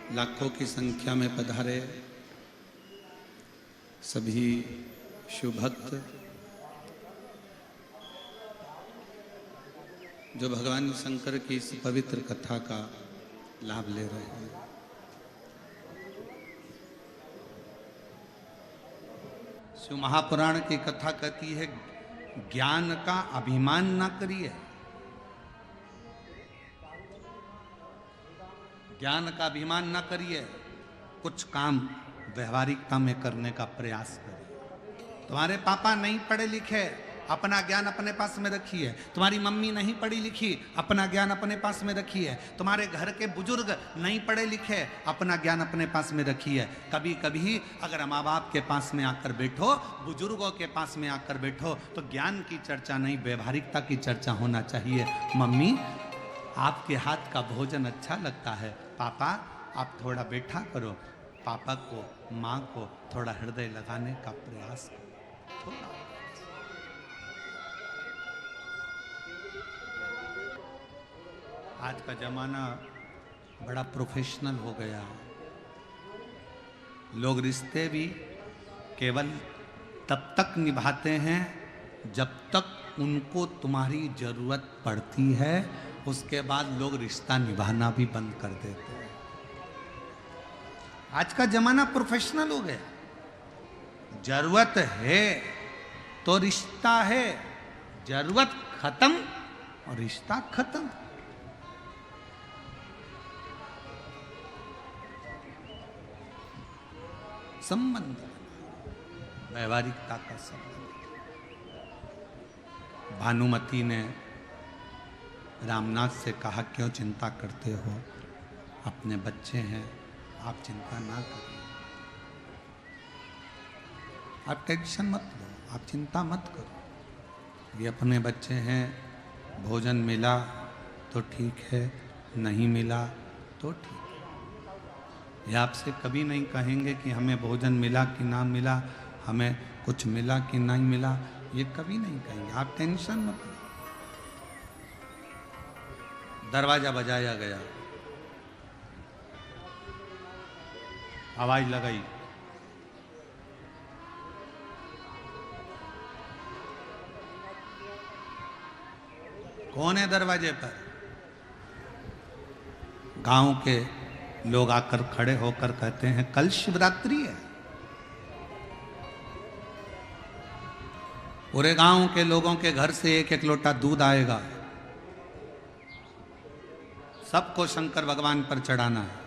लाखों की संख्या में पधारे सभी शिव भक्त जो भगवान शंकर की इस पवित्र कथा का लाभ ले रहे हैं। शिव महापुराण की कथा कहती है, ज्ञान का अभिमान ना करिए, ज्ञान का अभिमान ना करिए, कुछ काम व्यवहारिकता में करने का प्रयास करिए। तुम्हारे पापा नहीं पढ़े लिखे, अपना ज्ञान अपने पास में रखिए। तुम्हारी मम्मी नहीं पढ़ी लिखी, अपना ज्ञान अपने पास में रखिए। तुम्हारे घर के बुजुर्ग नहीं पढ़े लिखे, अपना ज्ञान अपने पास में रखिए। कभी कभी अगर माँ बाप के पास में आकर बैठो, बुजुर्गों के पास में आकर बैठो, तो ज्ञान की चर्चा नहीं, व्यवहारिकता की चर्चा होना चाहिए। मम्मी, आपके हाथ का भोजन अच्छा लगता है, पापा आप थोड़ा बैठा करो। पापा को, माँ को थोड़ा हृदय लगाने का प्रयास करो। थोड़ा आज का जमाना बड़ा प्रोफेशनल हो गया। लोग रिश्ते भी केवल तब तक निभाते हैं जब तक उनको तुम्हारी जरूरत पड़ती है, उसके बाद लोग रिश्ता निभाना भी बंद कर देते हैं। आज का जमाना प्रोफेशनल हो गया। जरूरत है तो रिश्ता है, जरूरत खत्म और रिश्ता खत्म। संबंध, व्यवहारिकता का संबंध। भानुमति ने रामनाथ से कहा, क्यों चिंता करते हो, अपने बच्चे हैं, आप चिंता ना करिए, आप टेंशन मत लो, आप चिंता मत करो। ये अपने बच्चे हैं, भोजन मिला तो ठीक है, नहीं मिला तो ठीक है। ये आपसे कभी नहीं कहेंगे कि हमें भोजन मिला कि ना मिला, हमें कुछ मिला कि नहीं मिला, ये कभी नहीं कहेंगे। आप टेंशन मत लो। दरवाजा बजाया गया, आवाज लगाई, कौन है दरवाजे पर? गांव के लोग आकर खड़े होकर कहते हैं, कल शिवरात्रि है। पूरे गांव के लोगों के घर से एक एक लोटा दूध आएगा, सबको शंकर भगवान पर चढ़ाना है।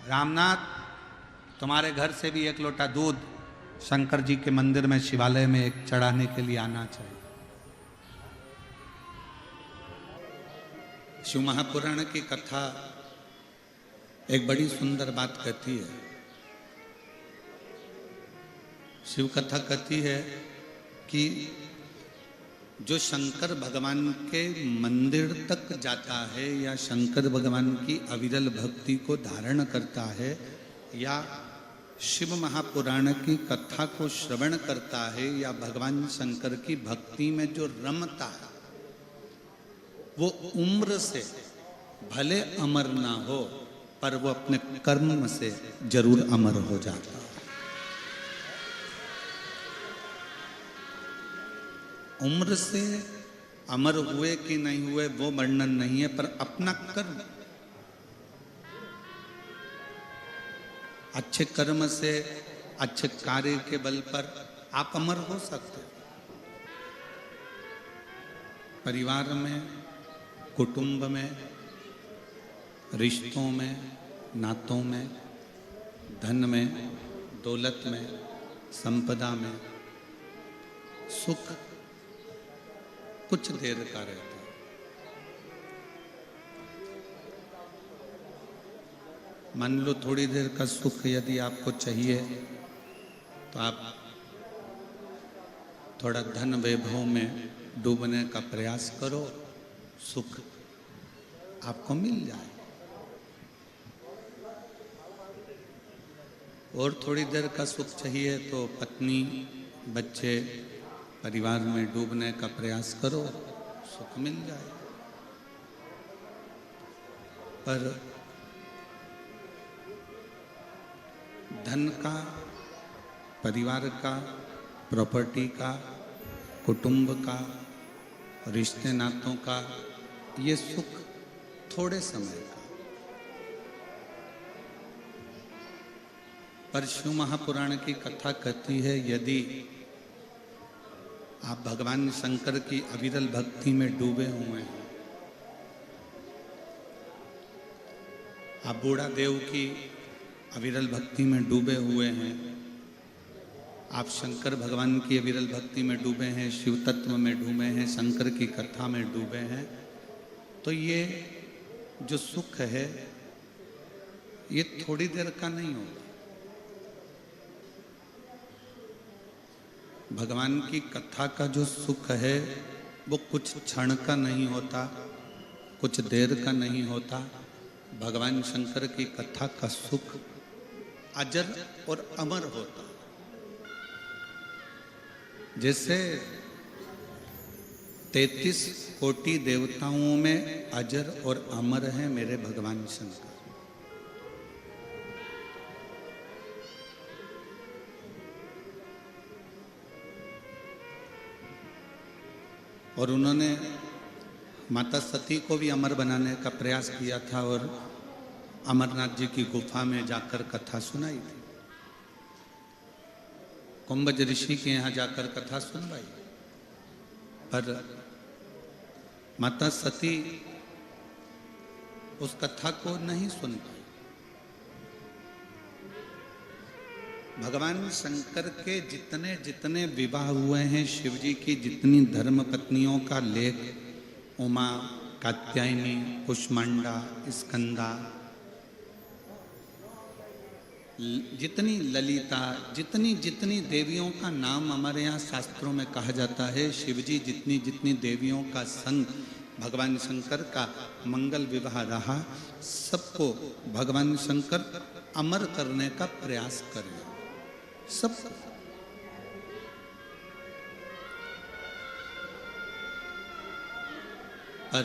रामनाथ, तुम्हारे घर से भी एक लोटा दूध शंकर जी के मंदिर में, शिवालय में एक चढ़ाने के लिए आना चाहिए। शिव महापुराण की कथा एक बड़ी सुंदर बात कहती है। शिव कथा कहती है कि जो शंकर भगवान के मंदिर तक जाता है, या शंकर भगवान की अविरल भक्ति को धारण करता है, या शिव महापुराण की कथा को श्रवण करता है, या भगवान शंकर की भक्ति में जो रमता है, वो उम्र से भले अमर ना हो, पर वो अपने कर्म से जरूर अमर हो जाता है। उम्र से अमर हुए कि नहीं हुए वो वर्णन नहीं है, पर अपना कर्म, अच्छे कर्म से, अच्छे कार्य के बल पर आप अमर हो सकते हैं। परिवार में, कुटुंब में, रिश्तों में, नातों में, धन में, दौलत में, संपदा में, सुख कुछ देर का रहता है। मान लो थोड़ी देर का सुख यदि आपको चाहिए, तो आप थोड़ा धन वैभव में डूबने का प्रयास करो, सुख आपको मिल जाए। और थोड़ी देर का सुख चाहिए तो पत्नी, बच्चे, परिवार में डूबने का प्रयास करो, सुख मिल जाए। पर धन का, परिवार का, प्रॉपर्टी का, कुटुंब का, रिश्ते नातों का, ये सुख थोड़े समय का। पर शिव महापुराण की कथा कहती है, यदि आप भगवान शंकर की अविरल भक्ति में डूबे हुए हैं, आप बूढ़ा देव की अविरल भक्ति में डूबे हुए हैं, आप शंकर भगवान की अविरल भक्ति में डूबे हैं, शिव तत्व में डूबे हैं, शंकर की कथा में डूबे हैं, तो ये जो सुख है ये थोड़ी देर का नहीं होगा। भगवान की कथा का जो सुख है वो कुछ क्षण का नहीं होता, कुछ देर का नहीं होता। भगवान शंकर की कथा का सुख अजर और अमर होता। जैसे 33 कोटि देवताओं में अजर और अमर हैं मेरे भगवान शंकर। और उन्होंने माता सती को भी अमर बनाने का प्रयास किया था और अमरनाथ जी की गुफा में जाकर कथा सुनाई थी। कुंभज ऋषि के यहाँ जाकर कथा सुनवाई, पर माता सती उस कथा को नहीं सुन पाई। भगवान शंकर के जितने जितने विवाह हुए हैं, शिव जी की जितनी धर्म पत्नियों का लेख, उमा, कात्यायनी, कुष्मांडा, स्कंदा, जितनी ललिता, जितनी जितनी देवियों का नाम हमारे यहाँ शास्त्रों में कहा जाता है, शिव जी जितनी जितनी देवियों का संग भगवान शंकर का मंगल विवाह रहा, सबको भगवान शंकर अमर करने का प्रयास करें। सबको। पर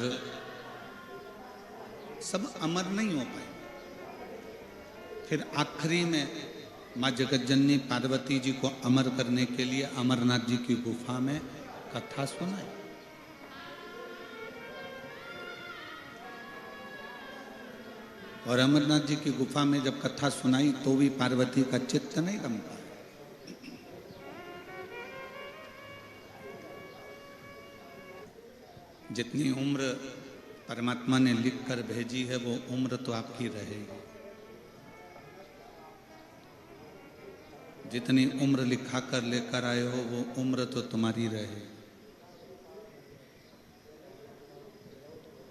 सब अमर नहीं हो पाए। फिर आखिरी में माँ जगतजननी पार्वती जी को अमर करने के लिए अमरनाथ जी की गुफा में कथा सुनाई। और अमरनाथ जी की गुफा में जब कथा सुनाई तो भी पार्वती का चित्त नहीं रमता। जितनी उम्र परमात्मा ने लिख कर भेजी है वो उम्र तो आपकी रहेगी। जितनी उम्र लिखा कर लेकर आए हो वो उम्र तो तुम्हारी रहे।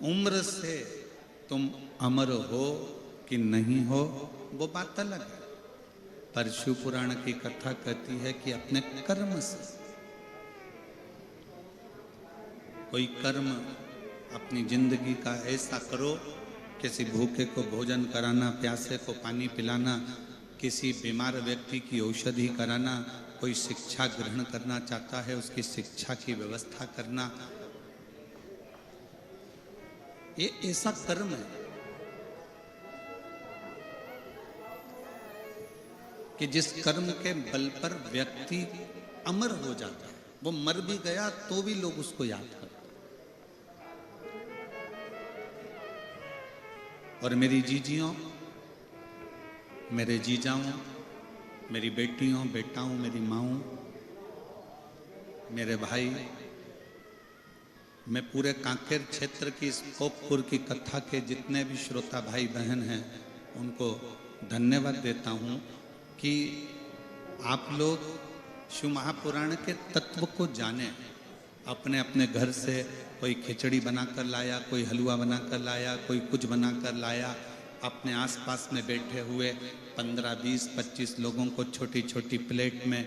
उम्र से तुम अमर हो कि नहीं हो वो बात अलग है, पर शिव पुराण की कथा कहती है कि अपने कर्म से कोई कर्म अपनी जिंदगी का ऐसा करो, किसी भूखे को भोजन कराना, प्यासे को पानी पिलाना, किसी बीमार व्यक्ति की औषधि कराना, कोई शिक्षा ग्रहण करना चाहता है उसकी शिक्षा की व्यवस्था करना, ये ऐसा कर्म है कि जिस कर्म के बल पर व्यक्ति अमर हो जाता है। वो मर भी गया तो भी लोग उसको याद करते। और मेरी जीजियों, मेरे जीजाओं, मेरी बेटियों, बेटाओं, मेरी माओं, मेरे भाई, मैं पूरे कांकेर क्षेत्र की इस कोपपुर की कथा के जितने भी श्रोता भाई बहन हैं उनको धन्यवाद देता हूँ कि आप लोग शिव महापुराण के तत्व को जाने। अपने अपने घर से कोई खिचड़ी बनाकर लाया, कोई हलवा बनाकर लाया, कोई कुछ बनाकर लाया, अपने आसपास में बैठे हुए 15, 20, 25 लोगों को छोटी छोटी प्लेट में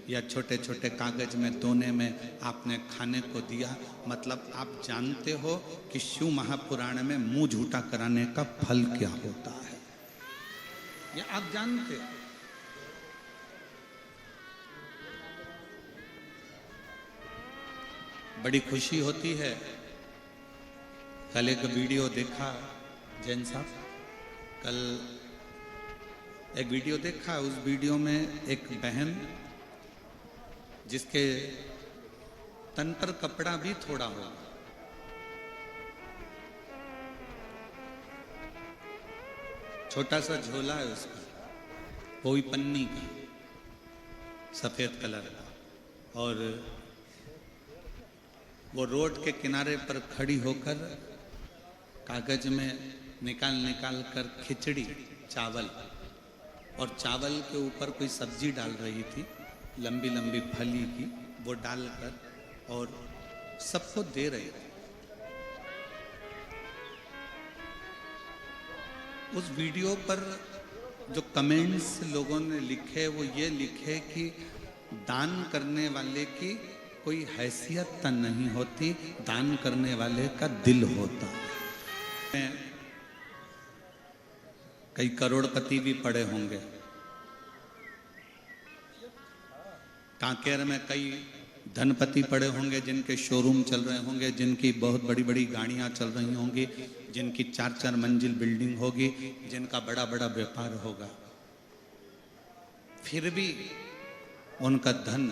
या छोटे छोटे कागज में दोने में आपने खाने को दिया। मतलब आप जानते हो कि शिव महापुराण में मुंह झूठा कराने का फल क्या होता है, ये आप जानते हो। बड़ी खुशी होती है कल एक वीडियो देखा जैन साहब, कल एक वीडियो देखा। उस वीडियो में एक बहन जिसके तन पर कपड़ा भी थोड़ा होगा, छोटा सा झोला है उसका, कोई पन्नी का सफेद कलर का, और वो रोड के किनारे पर खड़ी होकर कागज में निकाल निकाल कर खिचड़ी, चावल, और चावल के ऊपर कोई सब्जी डाल रही थी, लंबी लंबी फली की, वो डालकर और सबको दे रही थी। उस वीडियो पर जो कमेंट्स लोगों ने लिखे वो ये लिखे कि दान करने वाले की कोई हैसियत नहीं होती, दान करने वाले का दिल होता। कई करोड़पति भी पड़े होंगे, कांकेर में कई धनपति पड़े होंगे जिनके शोरूम चल रहे होंगे, जिनकी बहुत बड़ी बड़ी गाड़ियां चल रही होंगी, जिनकी 4-4 मंजिल बिल्डिंग होगी, जिनका बड़ा बड़ा व्यापार होगा, फिर भी उनका धन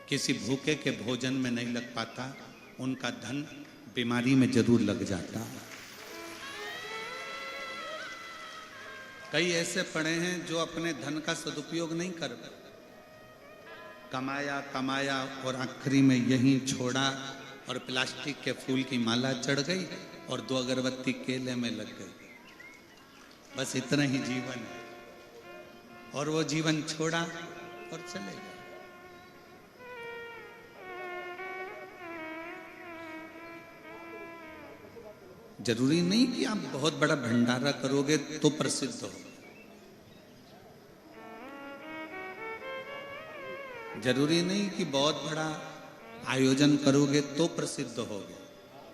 किसी भूखे के भोजन में नहीं लग पाता, उनका धन बीमारी में जरूर लग जाता। कई ऐसे पड़े हैं जो अपने धन का सदुपयोग नहीं कर पाते, कमाया कमाया और आखिरी में यहीं छोड़ा, और प्लास्टिक के फूल की माला चढ़ गई और 2 अगरबत्ती केले में लग गई। बस इतना ही जीवन है, और वो जीवन छोड़ा और चले गए। जरूरी नहीं कि आप बहुत बड़ा भंडारा करोगे तो प्रसिद्ध हो, जरूरी नहीं कि बहुत बड़ा आयोजन करोगे तो प्रसिद्ध होगे।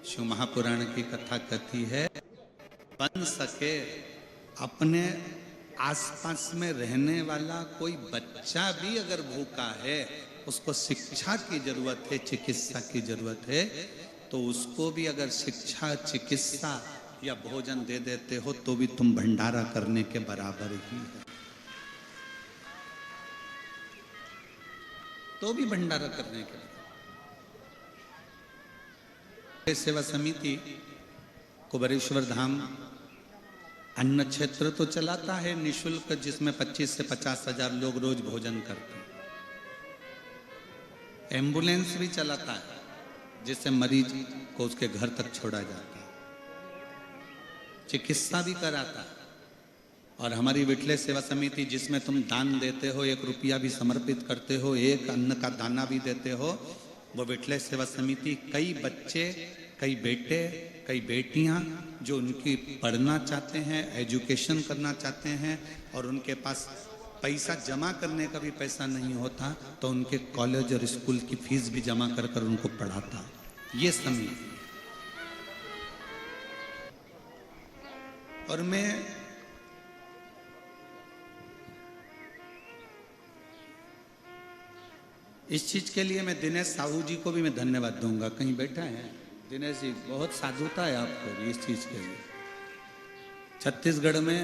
शिव महापुराण की कथा कहती है, बन सके अपने आसपास में रहने वाला कोई बच्चा भी अगर भूखा है, उसको शिक्षा की जरूरत है, चिकित्सा की जरूरत है, तो उसको भी अगर शिक्षा, चिकित्सा या भोजन दे देते हो तो भी तुम भंडारा करने के बराबर ही है, तो भी भंडारा करने के बराबर। सेवा समिति कुबेरेश्वर धाम अन्न क्षेत्र तो चलाता है निशुल्क, जिसमें 25 से 50 हजार लोग रोज भोजन करते हैं। एम्बुलेंस भी चलाता है जिससे मरीज को उसके घर तक छोड़ा जाता है, चिकित्सा भी कराता है। और हमारी विठले सेवा समिति जिसमें तुम दान देते हो, 1 रुपया भी समर्पित करते हो, 1 अन्न का दाना भी देते हो, वो विठले सेवा समिति कई बच्चे, कई बेटे, कई बेटियां जो उनकी पढ़ना चाहते हैं, एजुकेशन करना चाहते हैं, और उनके पास पैसा जमा करने का भी पैसा नहीं होता, तो उनके कॉलेज और स्कूल की फीस भी जमा कर कर उनको पढ़ाता। ये समिति। और मैं इस चीज के लिए मैं दिनेश साहू जी को भी मैं धन्यवाद दूंगा, कहीं बैठा है दिनेश जी, बहुत साधुता है आपको इस चीज के लिए। छत्तीसगढ़ में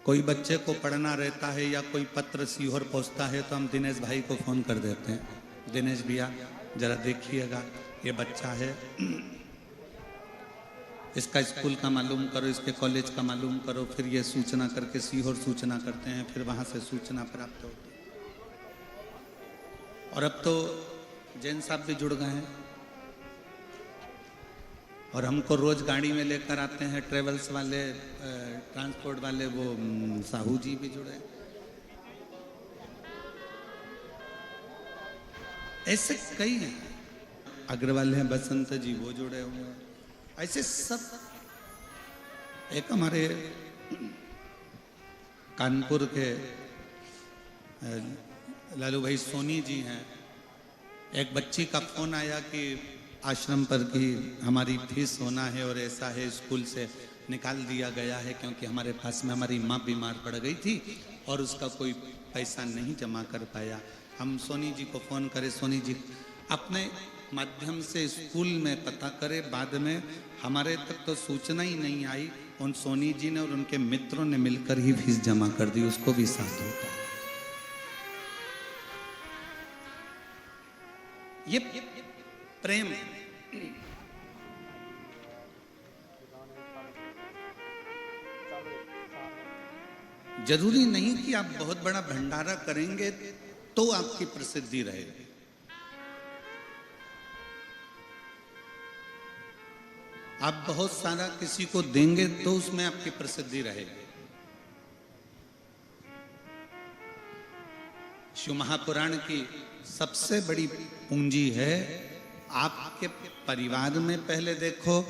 कोई बच्चे को पढ़ना रहता है या कोई पत्र सीहोर पहुंचता है तो हम दिनेश भाई को फोन कर देते हैं, दिनेश भैया जरा देखिएगा ये बच्चा है, इसका स्कूल का मालूम करो, इसके कॉलेज का मालूम करो, फिर ये सूचना करके सीहोर सूचना करते हैं, फिर वहां से सूचना प्राप्त होती है। और अब तो जैन साहब भी जुड़ गए हैं और हमको रोज गाड़ी में लेकर आते हैं, ट्रेवल्स वाले, ट्रांसपोर्ट वाले, वो साहू जी भी जुड़े। ऐसे कई हैं, अग्रवाल हैं बसंत जी, वो जुड़े हुए हैं। ऐसे सब, एक हमारे कानपुर के लालू भाई सोनी जी हैं, एक बच्ची का फोन आया कि आश्रम पर की हमारी फीस होना है और ऐसा है, स्कूल से निकाल दिया गया है क्योंकि हमारे पास में हमारी माँ बीमार पड़ गई थी और उसका कोई पैसा नहीं जमा कर पाया। हम सोनी जी को फ़ोन करे, सोनी जी अपने माध्यम से स्कूल में पता करे, बाद में हमारे तक तो सूचना ही नहीं आई। उन सोनी जी ने और उनके मित्रों ने मिलकर ही फीस जमा कर दी, उसको भी साथ होता है। ये प्रेम है। जरूरी नहीं कि आप बहुत बड़ा भंडारा करेंगे तो आपकी प्रसिद्धि रहेगी। आप बहुत सारा किसी को देंगे तो उसमें आपकी प्रसिद्धि रहेगी। शिव महापुराण की सबसे बड़ी पूंजी है, आपके परिवार में पहले देखो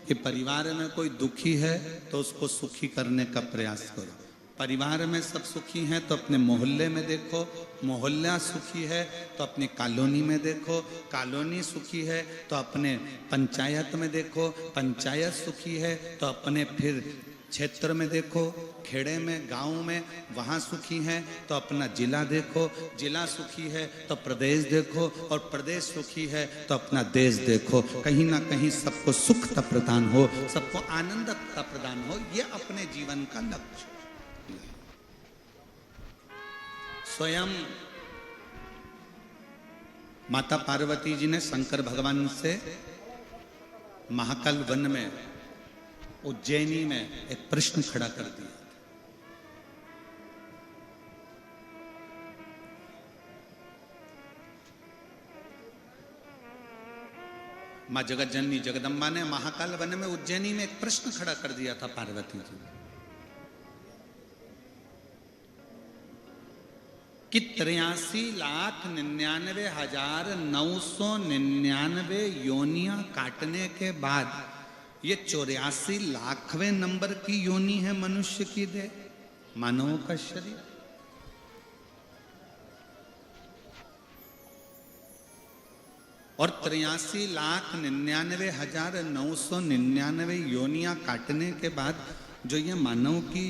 कि परिवार में कोई दुखी है तो उसको सुखी करने का प्रयास करो। परिवार में सब सुखी हैं तो अपने मोहल्ले में देखो, मोहल्ला सुखी है तो अपनी कॉलोनी में देखो, कॉलोनी सुखी है तो अपने पंचायत में देखो, पंचायत सुखी है तो अपने फिर क्षेत्र में देखो, खेड़े में, गांव में, वहाँ सुखी हैं तो अपना जिला देखो, जिला सुखी है तो प्रदेश देखो, और प्रदेश सुखी है तो अपना देश देखो। कहीं ना कहीं सबको सुखता प्रदान हो, सबको आनंदता प्रदान हो, ये अपने जीवन का लक्ष्य। स्वयं माता पार्वती जी ने शंकर भगवान से महाकाल वन में, उज्जैनी में एक प्रश्न खड़ा कर दिया। मां जगत जननी जगदम्बा ने महाकाल वन में, उज्जैनी में एक प्रश्न खड़ा कर दिया था पार्वती जी ने कि 83,99,999 योनियां काटने के बाद ये 84,00,000वें नंबर की योनि है मनुष्य की देह, मानव का शरीर। और 83,99,999 योनियां काटने के बाद जो ये मानव की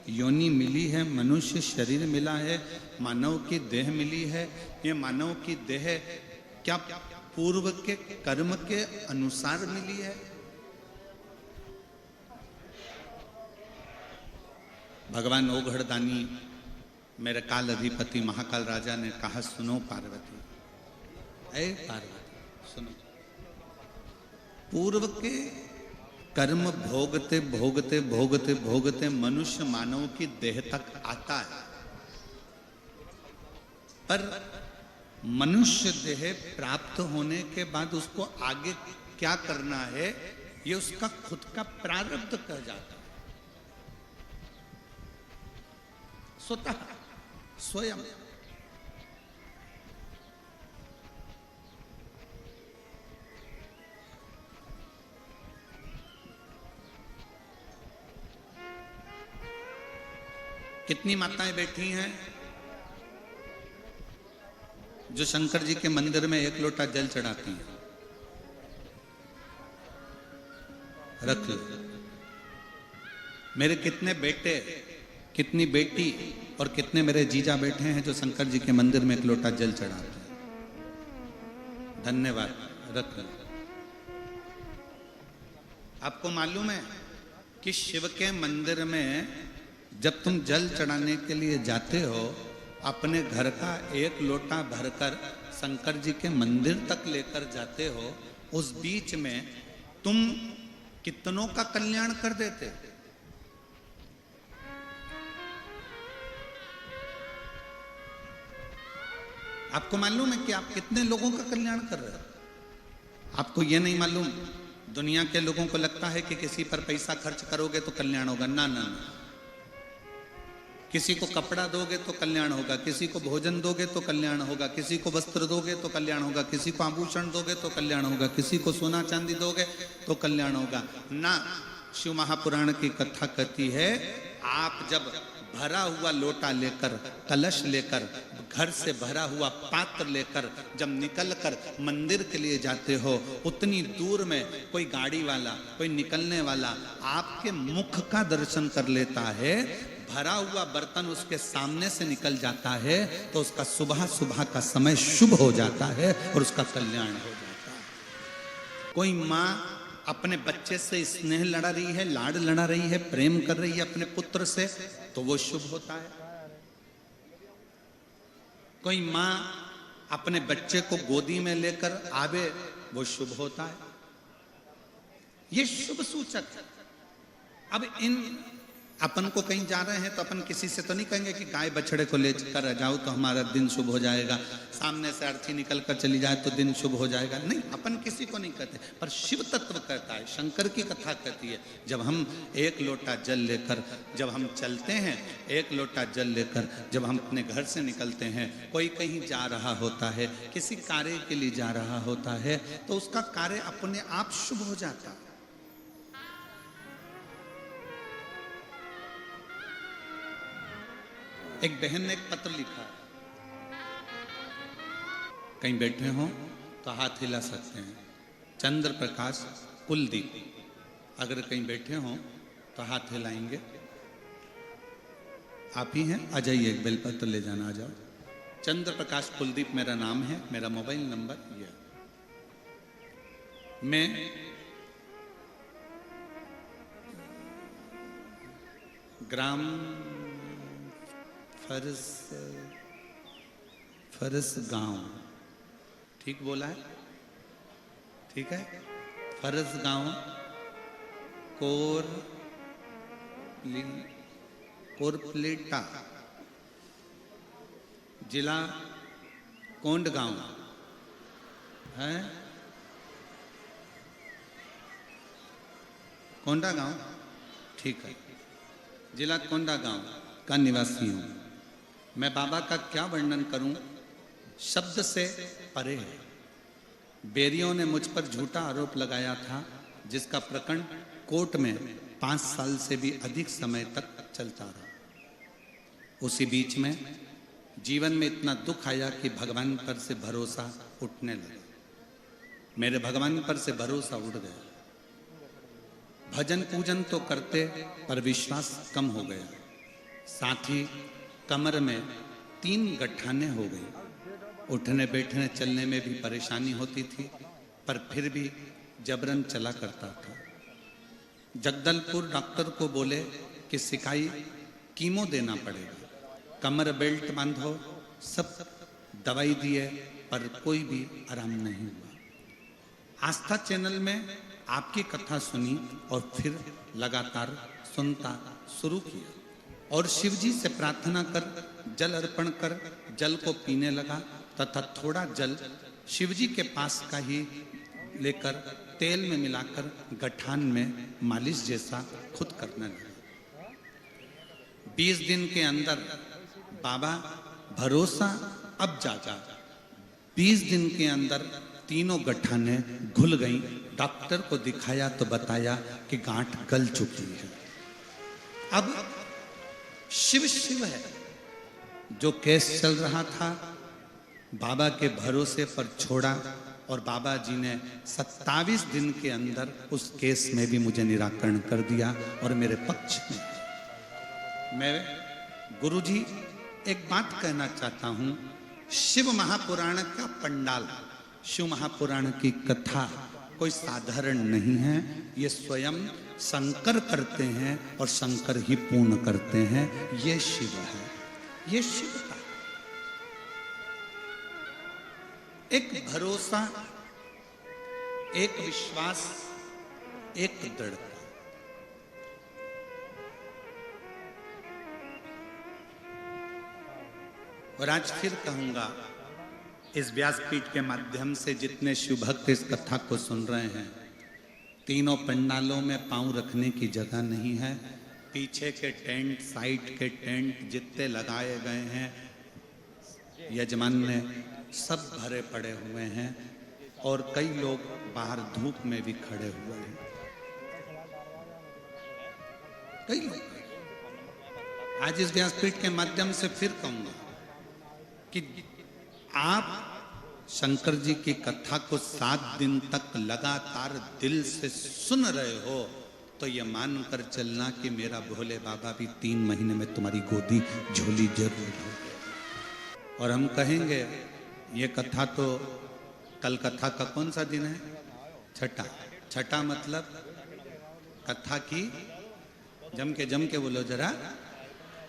योनि मिली है, मनुष्य शरीर मिला है, मानव की देह मिली है, ये मानव की देह क्या पूर्व के कर्म के अनुसार मिली है? भगवान ओघड़दानी, मेरे काल अधिपति महाकाल राजा ने कहा, सुनो पार्वती, ऐ पार्वती सुनो, पूर्व के कर्म भोगते भोगते भोगते भोगते मनुष्य मानव की देह तक आता है, पर मनुष्य देह प्राप्त होने के बाद उसको आगे क्या करना है ये उसका खुद का प्रारब्ध कह जाता है। स्वतः स्वयं कितनी माताएं बैठी हैं जो शंकर जी के मंदिर में एक लोटा जल चढ़ाती हैं? रख लो। मेरे कितने बेटे, कितनी बेटी और कितने मेरे जीजा बैठे हैं जो शंकर जी के मंदिर में एक लोटा जल चढ़ाते हैं? धन्यवाद, रख लो। आपको मालूम है कि शिव के मंदिर में जब तुम जल चढ़ाने के लिए जाते हो, अपने घर का एक लोटा भरकर शंकर जी के मंदिर तक लेकर जाते हो, उस बीच में तुम कितनों का कल्याण कर देते? आपको मालूम है कि आप कितने लोगों का कल्याण कर रहे हो? आपको यह नहीं मालूम, दुनिया के लोगों को लगता है कि किसी पर पैसा खर्च करोगे तो कल्याण होगा। ना ना ना, किसी को कपड़ा दोगे तो कल्याण होगा, किसी को भोजन दोगे तो कल्याण होगा, किसी को वस्त्र दोगे तो कल्याण होगा, किसी को आभूषण दोगे तो कल्याण होगा, किसी को सोना चांदी दोगे तो कल्याण होगा। ना, शिव महापुराण की कथा कहती है, आप जब भरा हुआ लोटा लेकर, कलश लेकर, घर से भरा हुआ पात्र लेकर जब निकलकर मंदिर के लिए जाते हो, उतनी दूर में कोई गाड़ी वाला, कोई निकलने वाला आपके मुख का दर्शन कर लेता है, भरा हुआ बर्तन उसके सामने से निकल जाता है, तो उसका सुबह सुबह का समय शुभ हो जाता है और उसका कल्याण हो जाता है। कोई माँ अपने बच्चे से स्नेह लड़ा रही है, लाड लड़ा रही है, प्रेम कर रही है अपने पुत्र से, तो वो शुभ होता है। कोई माँ अपने बच्चे को गोदी में लेकर आवे, वो शुभ होता है। ये शुभ सूचक है। अब अपन को कहीं जा रहे हैं तो अपन किसी से तो नहीं कहेंगे कि गाय बछड़े को लेकर जाओ तो हमारा दिन शुभ हो जाएगा, सामने से अर्थी निकल कर चली जाए तो दिन शुभ हो जाएगा। नहीं, अपन किसी को नहीं कहते, पर शिव तत्व कहता है, शंकर की कथा कहती है। जब हम एक लोटा जल लेकर जब हम चलते हैं, एक लोटा जल लेकर जब हम अपने घर से निकलते हैं, कोई कहीं जा रहा होता है, किसी कार्य के लिए जा रहा होता है, तो उसका कार्य अपने आप शुभ हो जाता है। एक बहन ने एक पत्र लिखा, कहीं बैठे हो तो हाथ हिला सकते हैं। चंद्र प्रकाश कुलदीप, अगर कहीं बैठे हो तो हाथ हिलाएंगे। आप ही हैं? आ जाइए, एक बेलपत्र ले जाना, आ जाओ। चंद्र प्रकाश कुलदीप मेरा नाम है, मेरा मोबाइल नंबर ये। मैं ग्राम फरस गांव, ठीक बोला है? ठीक है। फरस गांव कोरपलेटा, जिला कोंडगांव है, कोंडागांव, ठीक है, जिला कोंडागांव का निवासी हूं। मैं बाबा का क्या वर्णन करूं, शब्द से परे है। बेरियों ने मुझ पर झूठा आरोप लगाया था, जिसका प्रकरण कोर्ट में 5 साल से भी अधिक समय तक चलता रहा। उसी बीच में जीवन में इतना दुख आया कि भगवान पर से भरोसा उठने लगा। मेरे भगवान पर से भरोसा उठ गया। भजन पूजन तो करते, पर विश्वास कम हो गया। साथ ही कमर में 3 गठाने हो गई। उठने बैठने चलने में भी परेशानी होती थी, पर फिर भी जबरन चला करता था। जगदलपुर डॉक्टर को बोले कि सिकाई कीमो देना पड़ेगा, कमर बेल्ट बांधो, सब दवाई दिए, पर कोई भी आराम नहीं हुआ। आस्था चैनल में आपकी कथा सुनी और फिर लगातार सुनता शुरू किया और शिवजी से प्रार्थना कर जल अर्पण कर जल को पीने लगा तथा थोड़ा जल शिवजी के पास का ही लेकर तेल में मिलाकर गठान में मालिश जैसा खुद करने लगा। 20 दिन के अंदर बाबा भरोसा अब जागा। 20 दिन के अंदर तीनों गठाने घुल गई। डॉक्टर को दिखाया तो बताया कि गांठ गल चुकी है। अब शिव शिव है। जो केस चल रहा था बाबा के भरोसे पर छोड़ा और बाबा जी ने 27 दिन के अंदर उस केस में भी मुझे निराकरण कर दिया और मेरे पक्ष में। मैं गुरुजी एक बात कहना चाहता हूं, शिव महापुराण का पंडाल, शिव महापुराण की कथा कोई साधारण नहीं है। ये स्वयं शंकर करते हैं और शंकर ही पूर्ण करते हैं। ये शिव है, ये शिव का एक भरोसा, एक विश्वास, एक दृढ़ता। और आज फिर कहूंगा, इस व्यासपीठ के माध्यम से जितने शिव भक्त इस कथा को सुन रहे हैं, तीनों पंडालों में पांव रखने की जगह नहीं है। पीछे के टेंट, साइड के टेंट जितने लगाए गए हैं, यजमान ने सब भरे पड़े हुए हैं और कई लोग बाहर धूप में भी खड़े हुए हैं। कई लोग। आज इस व्यासपीठ के माध्यम से फिर कहूंगा कि आप शंकर जी की कथा को 7 दिन तक लगातार दिल से सुन रहे हो तो ये मानकर चलना कि मेरा भोले बाबा भी 3 महीने में तुम्हारी गोदी झोली जरूर हो। और हम कहेंगे ये कथा तो, कल कथा का कौन सा दिन है? छठा, छठा मतलब कथा की जम के बोलो जरा,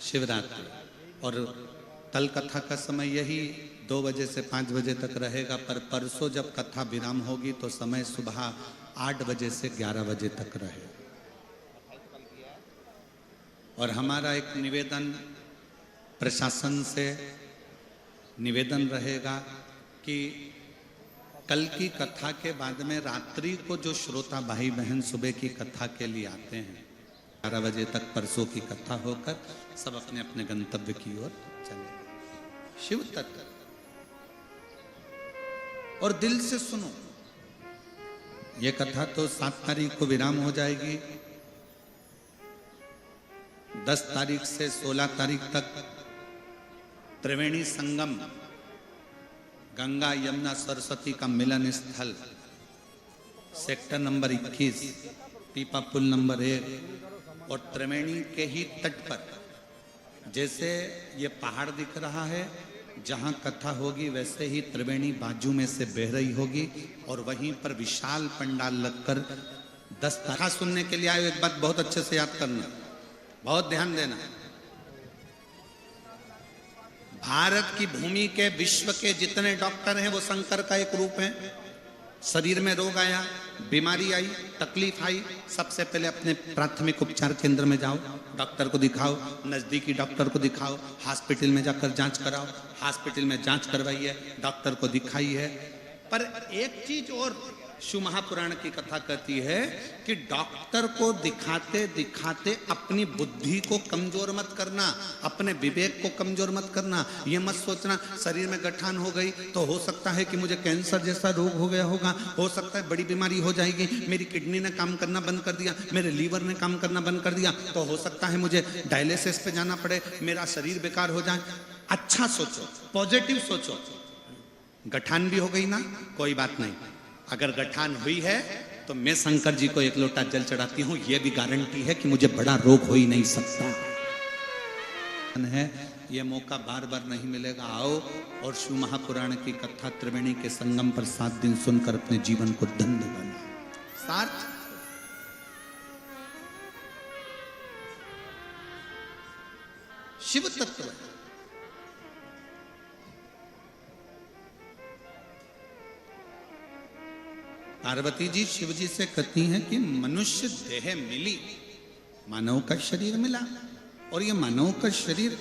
शिवरात्रि। और कल कथा का समय यही 2 बजे से 5 बजे तक रहेगा, पर परसों जब कथा विराम होगी तो समय सुबह 8 बजे से 11 बजे तक रहेगा। और हमारा एक निवेदन प्रशासन से निवेदन रहेगा कि कल की कथा के बाद में रात्रि को जो श्रोता भाई बहन सुबह की कथा के लिए आते हैं, 11 बजे तक परसों की कथा होकर सब अपने अपने गंतव्य की ओर चले। शिव तत्व और दिल से सुनो। ये कथा तो 7 तारीख को विराम हो जाएगी। 10 तारीख से 16 तारीख तक त्रिवेणी संगम, गंगा यमुना सरस्वती का मिलन स्थल, सेक्टर नंबर 21, पीपा पुल नंबर 1 और त्रिवेणी के ही तट पर, जैसे ये पहाड़ दिख रहा है, जहां कथा होगी वैसे ही त्रिवेणी बाजू में से बह रही होगी और वहीं पर विशाल पंडाल लगकर 10 कथा सुनने के लिए आए। एक बात बहुत अच्छे से याद करना, बहुत ध्यान देना। भारत की भूमि के, विश्व के जितने डॉक्टर हैं वो शंकर का एक रूप है। शरीर में रोग आया, बीमारी आई, तकलीफ आई, सबसे पहले अपने प्राथमिक उपचार केंद्र में जाओ, डॉक्टर को दिखाओ, नजदीकी डॉक्टर को दिखाओ, हॉस्पिटल में जाकर जांच कराओ, हॉस्पिटल में जांच करवाइए, डॉक्टर को दिखाइए। पर एक चीज और शिव महापुराण की कथा कहती है कि डॉक्टर को दिखाते दिखाते अपनी बुद्धि को कमजोर मत करना, अपने विवेक को कमजोर मत करना। ये मत सोचना शरीर में गठान हो गई तो हो सकता है कि मुझे कैंसर जैसा रोग हो गया होगा, हो सकता है बड़ी बीमारी हो जाएगी, मेरी किडनी ने काम करना बंद कर दिया, मेरे लीवर ने काम करना बंद कर दिया, तो हो सकता है मुझे डायलिसिस पे जाना पड़े, मेरा शरीर बेकार हो जाए। अच्छा सोचो, पॉजिटिव सोचो। गठान भी हो गई ना, कोई बात नहीं, अगर गठान हुई है तो मैं शंकर जी को 1 लोटा जल चढ़ाती हूं, यह भी गारंटी है कि मुझे बड़ा रोग हो ही नहीं सकता है। यह मौका बार बार नहीं मिलेगा। आओ और शिव महापुराण की कथा त्रिवेणी के संगम पर 7 दिन सुनकर अपने जीवन को धन्य बनाओ। सार्थ शिव तत्व है। पार्वती जी शिव जी से कहती हैं कि मनुष्य देह मिली, मानव का शरीर मिला, और ये मानव का शरीर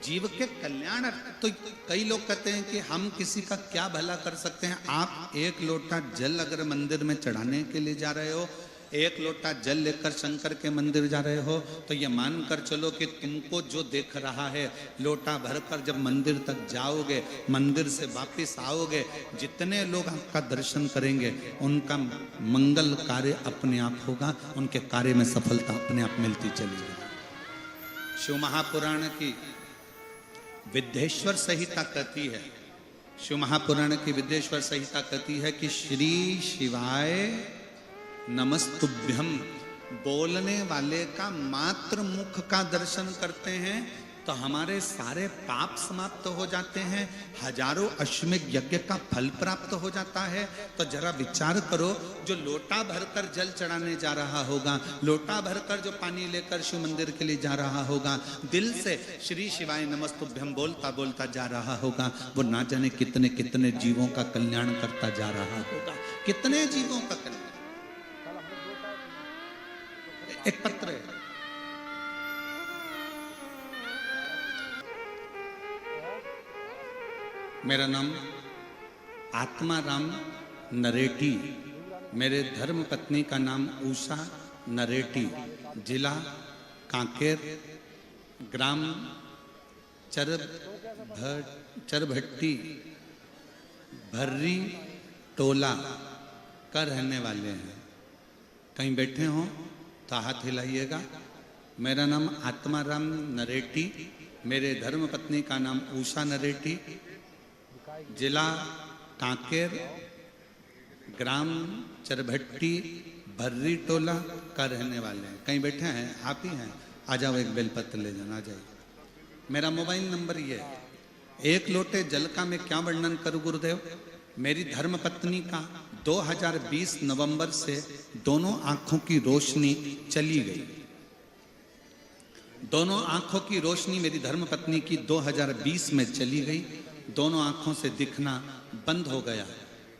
जीव के कल्याण। तो कई लोग कहते हैं कि हम किसी का क्या भला कर सकते हैं। आप 1 लोटा जल अगर मंदिर में चढ़ाने के लिए जा रहे हो, 1 लोटा जल लेकर शंकर के मंदिर जा रहे हो, तो ये मान कर चलो कि तुमको जो देख रहा है, लोटा भरकर जब मंदिर तक जाओगे, मंदिर से वापस आओगे, जितने लोग आपका दर्शन करेंगे उनका मंगल कार्य अपने आप होगा, उनके कार्य में सफलता अपने आप मिलती चली जाएगी। शिव महापुराण की विद्येश्वर संहिता कहती है, शिव महापुराण की विद्येश्वर संहिता कहती है कि श्री शिवाय नमस्तुभ्यम, बोलने वाले का मात्र मुख का दर्शन करते हैं तो हमारे सारे पाप समाप्त हो जाते हैं, हजारों अश्वमेध यज्ञ का फल प्राप्त हो जाता है। तो जरा विचार करो, जो लोटा भरकर जल चढ़ाने जा रहा होगा, लोटा भरकर जो पानी लेकर शिव मंदिर के लिए जा रहा होगा, दिल से श्री शिवाय नमस्तुभ्यम बोलता बोलता जा रहा होगा, वो ना जाने कितने कितने जीवों का कल्याण करता जा रहा होगा। कितने जीवों का कल्याण। एक पत्र है, मेरा नाम आत्माराम नरेटी, मेरे धर्म पत्नी का नाम उषा नरेटी, जिला कांकेर, ग्राम चरभट्टी भर्री टोला का रहने वाले हैं। कहीं बैठे हों तो हाथ हिलाइएगा। मेरा नाम आत्माराम नरेटी, मेरे धर्म पत्नी का नाम उषा नरेटी, जिला कांकेर, ग्राम चरभट्टी भर्री टोला का रहने वाले हैं। कहीं बैठे हैं? आप ही हैं? आ जाओ, एक बेलपत्र ले जाना, आ जाइए। मेरा मोबाइल नंबर ये है। 1 लोटे जल का मैं क्या वर्णन करूं गुरुदेव? मेरी धर्म पत्नी का, 2020 नवंबर से दोनों आंखों की रोशनी चली गई। दोनों आंखों की रोशनी मेरी धर्मपत्नी की 2020 में चली गई। दोनों आंखों से दिखना बंद हो गया।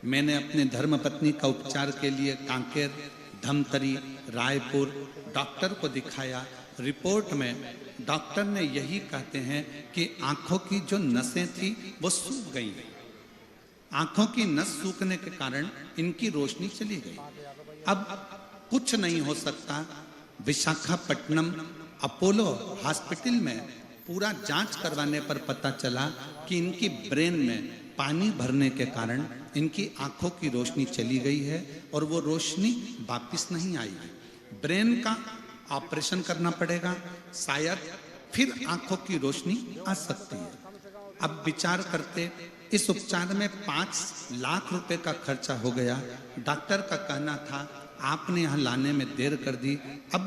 मैंने अपने धर्मपत्नी का उपचार के लिए कांकेर, धमतरी, रायपुर डॉक्टर को दिखाया। रिपोर्ट में डॉक्टर ने यही कहते हैं कि आंखों की जो नसें थी वो सूख गई। आंखों की नस सूखने के कारण इनकी रोशनी चली गई। अब कुछ नहीं हो सकता। विशाखापट्टनम अपोलो हॉस्पिटल में पूरा जांच करवाने पर पता चला कि इनकी ब्रेन में पानी भरने के कारण इनकी आंखों की रोशनी चली गई है और वो रोशनी वापस नहीं आई। ब्रेन का ऑपरेशन करना पड़ेगा, शायद फिर आंखों की रोशनी आ सकती है। अब विचार करते, इस उपचार में 5 लाख रुपए का खर्चा हो गया। डॉक्टर का कहना था आपने यहाँ लाने में देर कर दी, अब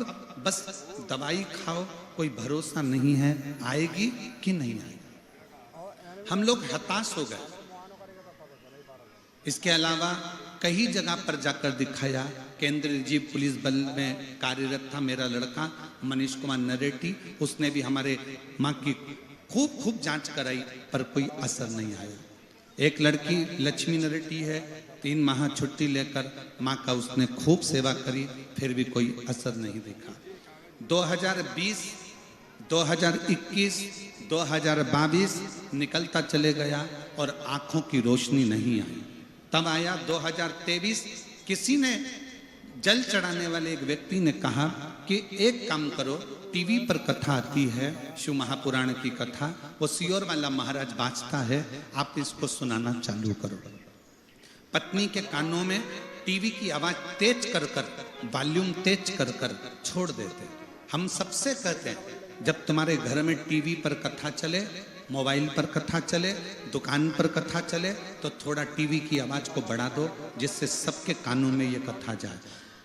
बस दवाई खाओ, कोई भरोसा नहीं है आएगी कि नहीं आएगी। हम लोग हताश हो गए। इसके अलावा कई जगह पर जाकर दिखाया। केंद्रीय रिजर्व पुलिस बल में कार्यरत था मेरा लड़का मनीष कुमार नरेटी, उसने भी हमारे माँ की खूब जांच कराई पर कोई असर नहीं आया। एक लड़की लक्ष्मी नरेटी है, 3 माह छुट्टी लेकर माँ का उसने खूब सेवा करी, फिर भी कोई असर नहीं दिखा। 2020, 2021, 2022 निकलता चले गया और आंखों की रोशनी नहीं आई। तब आया 2023। किसी ने जल चढ़ाने वाले एक व्यक्ति ने कहा कि एक काम करो, टीवी पर कथा आती है, शिव महापुराण की कथा, वो सियोर वाला महाराज बाँचता है, आप इसको सुनाना चालू करो। पत्नी के कानों में टीवी की आवाज तेज कर कर, वॉल्यूम तेज कर कर छोड़ देते। हम सबसे कहते हैं जब तुम्हारे घर में टीवी पर कथा चले, मोबाइल पर कथा चले, दुकान पर कथा चले, तो थोड़ा टीवी की आवाज को बढ़ा दो जिससे सबके कानों में ये कथा जाए।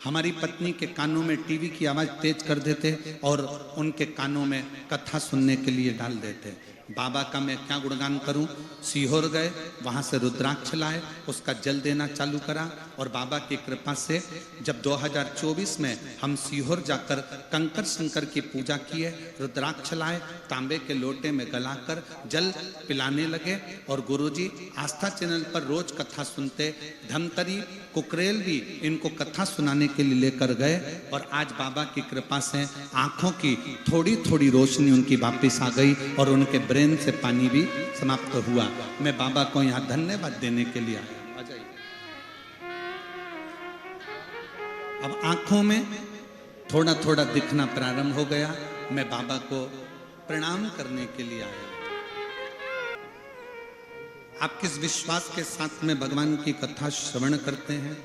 हमारी पत्नी के कानों में टीवी की आवाज तेज कर देते और उनके कानों में कथा सुनने के लिए डाल देते। बाबा का मैं क्या गुणगान करूं। सीहोर गए, वहां से रुद्राक्ष लाए, उसका जल देना चालू करा और बाबा की कृपा से जब 2024 में हम सीहोर जाकर कंकर शंकर की पूजा किए, रुद्राक्ष लाए, तांबे के लोटे में गलाकर जल पिलाने लगे और गुरुजी आस्था चैनल पर रोज कथा सुनते। धमतरी कुकरेल भी इनको कथा सुनाने के लिए लेकर गए और आज बाबा की कृपा से आंखों की थोड़ी थोड़ी रोशनी उनकी वापस आ गई और उनके ब्रेन से पानी भी समाप्त हुआ। मैं बाबा को यहाँ धन्यवाद देने के लिए आया। आ जाइए। अब आंखों में थोड़ा थोड़ा दिखना प्रारंभ हो गया। मैं बाबा को प्रणाम करने के लिए आया। आप किस विश्वास के साथ में भगवान की कथा श्रवण करते हैं,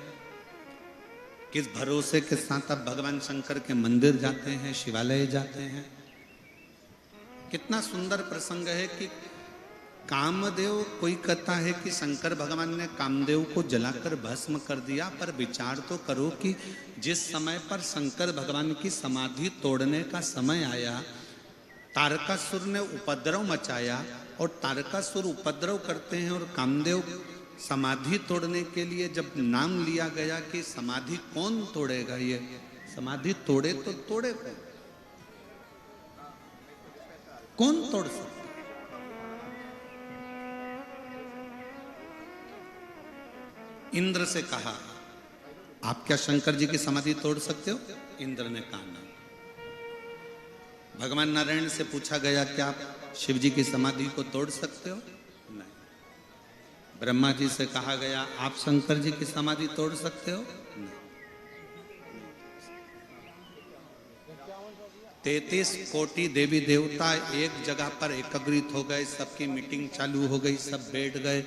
किस भरोसे के साथ आप भगवान शंकर के मंदिर जाते हैं, शिवालय जाते हैं। कितना सुंदर प्रसंग है कि कामदेव, कोई कहता है कि शंकर भगवान ने कामदेव को जलाकर भस्म कर दिया, पर विचार तो करो कि जिस समय पर शंकर भगवान की समाधि तोड़ने का समय आया, तारकासुर ने उपद्रव मचाया और तारकासुर उपद्रव करते हैं और कामदेव समाधि तोड़ने के लिए जब नाम लिया गया कि समाधि कौन तोड़ेगा, ये समाधि तोड़े तो तोड़े कौन तोड़ सकता। इंद्र से कहा आप क्या शंकर जी की समाधि तोड़ सकते हो? इंद्र ने कहा ना। भगवान नारायण से पूछा गया क्या आप शिव जी की समाधि को तोड़ सकते हो? नहीं। ब्रह्मा जी से कहा गया आप शंकर जी की समाधि तोड़ सकते हो? नहीं। 33 कोटि देवी देवता एक जगह पर एकत्रित हो गए, सबकी मीटिंग चालू हो गई, सब बैठ गए,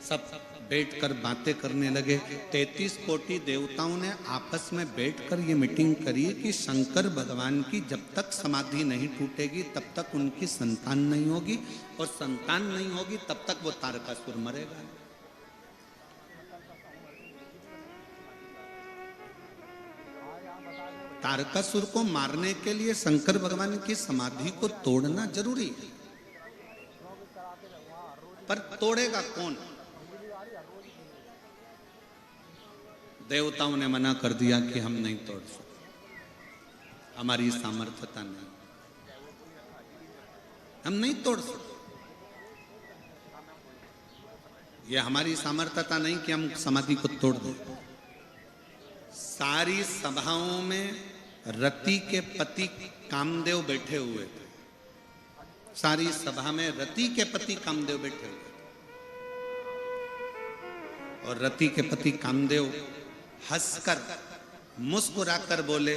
सब बैठकर बातें करने लगे। 33 कोटि देवताओं ने आपस में बैठकर ये मीटिंग करी कि शंकर भगवान की जब तक समाधि नहीं टूटेगी तब तक उनकी संतान नहीं होगी और संतान नहीं होगी तब तक वो तारकासुर मरेगा। तारकासुर को मारने के लिए शंकर भगवान की समाधि को तोड़ना जरूरी है, पर तोड़ेगा कौन? देवताओं ने मना कर दिया कि हम नहीं तोड़ सकते, हमारी सामर्थ्यता नहीं, हम नहीं तोड़ सकते। ये हमारी सामर्थ्यता नहीं कि हम समाधि को तोड़ दें। सारी सभाओं में रति के पति कामदेव बैठे हुए थे, सारी सभा में रति के पति कामदेव बैठे हुए थे, और रति के पति कामदेव हंसकर मुस्कुराकर बोले,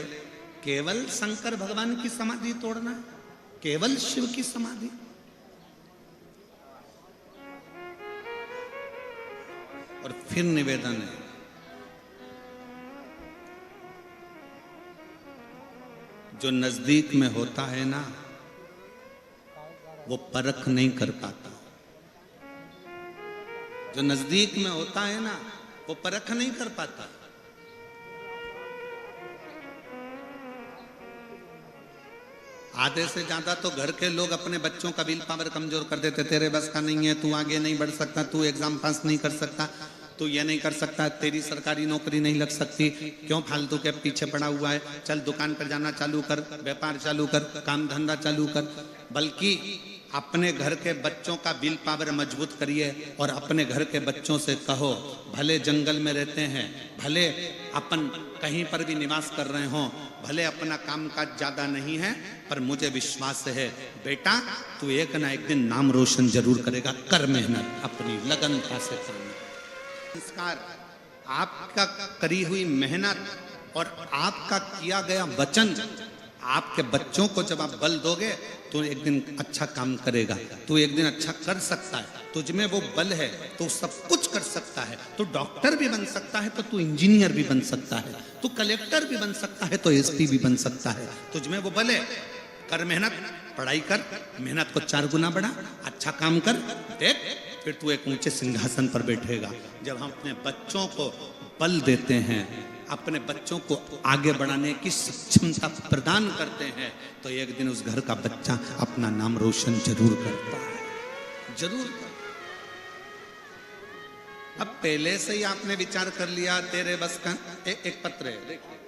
केवल शंकर भगवान की समाधि तोड़ना है, केवल शिव की समाधि? और फिर निवेदन है, जो नजदीक में होता है ना, वो परख नहीं कर पाता। जो नजदीक में होता है ना, वो परख नहीं कर पाता। आधे से ज्यादा तो घर के लोग अपने बच्चों का विल पावर कमजोर कर देते, तेरे बस का नहीं है, तू आगे नहीं बढ़ सकता, तू एग्जाम पास नहीं कर सकता, तू ये नहीं कर सकता, तेरी सरकारी नौकरी नहीं लग सकती, क्यों फालतू के पीछे पड़ा हुआ है, चल दुकान पर जाना चालू कर, व्यापार चालू कर, काम धंधा चालू कर। बल्कि अपने घर के बच्चों का विल पावर मजबूत करिए और अपने घर के बच्चों से कहो, भले जंगल में रहते हैं, भले अपन कहीं पर भी निवास कर रहे हों, भले अपना कामकाज ज्यादा नहीं है, पर मुझे विश्वास है बेटा, तू एक ना एक दिन नाम रोशन जरूर करेगा, कर मेहनत, अपनी लगनता से करना। संस्कार, आपका करी हुई मेहनत और आपका किया गया वचन, आपके बच्चों को जब आप बल दोगे तो एक दिन अच्छा काम करेगा, तू एक दिन अच्छा कर सकता है, तुझ में वो बल है तो सब कुछ कर सकता है, तू डॉक्टर भी बन सकता है तो तू इंजीनियर भी बन सकता है, तू कलेक्टर भी बन सकता है तो एसपी भी बन सकता है, तुझ में वो बल है। कर मेहनत, पढ़ाई कर, मेहनत को 4 गुना बढ़ा, अच्छा काम कर, देख फिर तू एक ऊंचे सिंहासन पर बैठेगा। जब हम अपने बच्चों को बल देते हैं, अपने बच्चों को आगे बढ़ाने की सक्षमता प्रदान करते हैं, तो एक दिन उस घर का बच्चा अपना नाम रोशन जरूर करता है, जरूर। अब पहले से ही आपने विचार कर लिया तेरे बस का, एक पत्र है देखिए,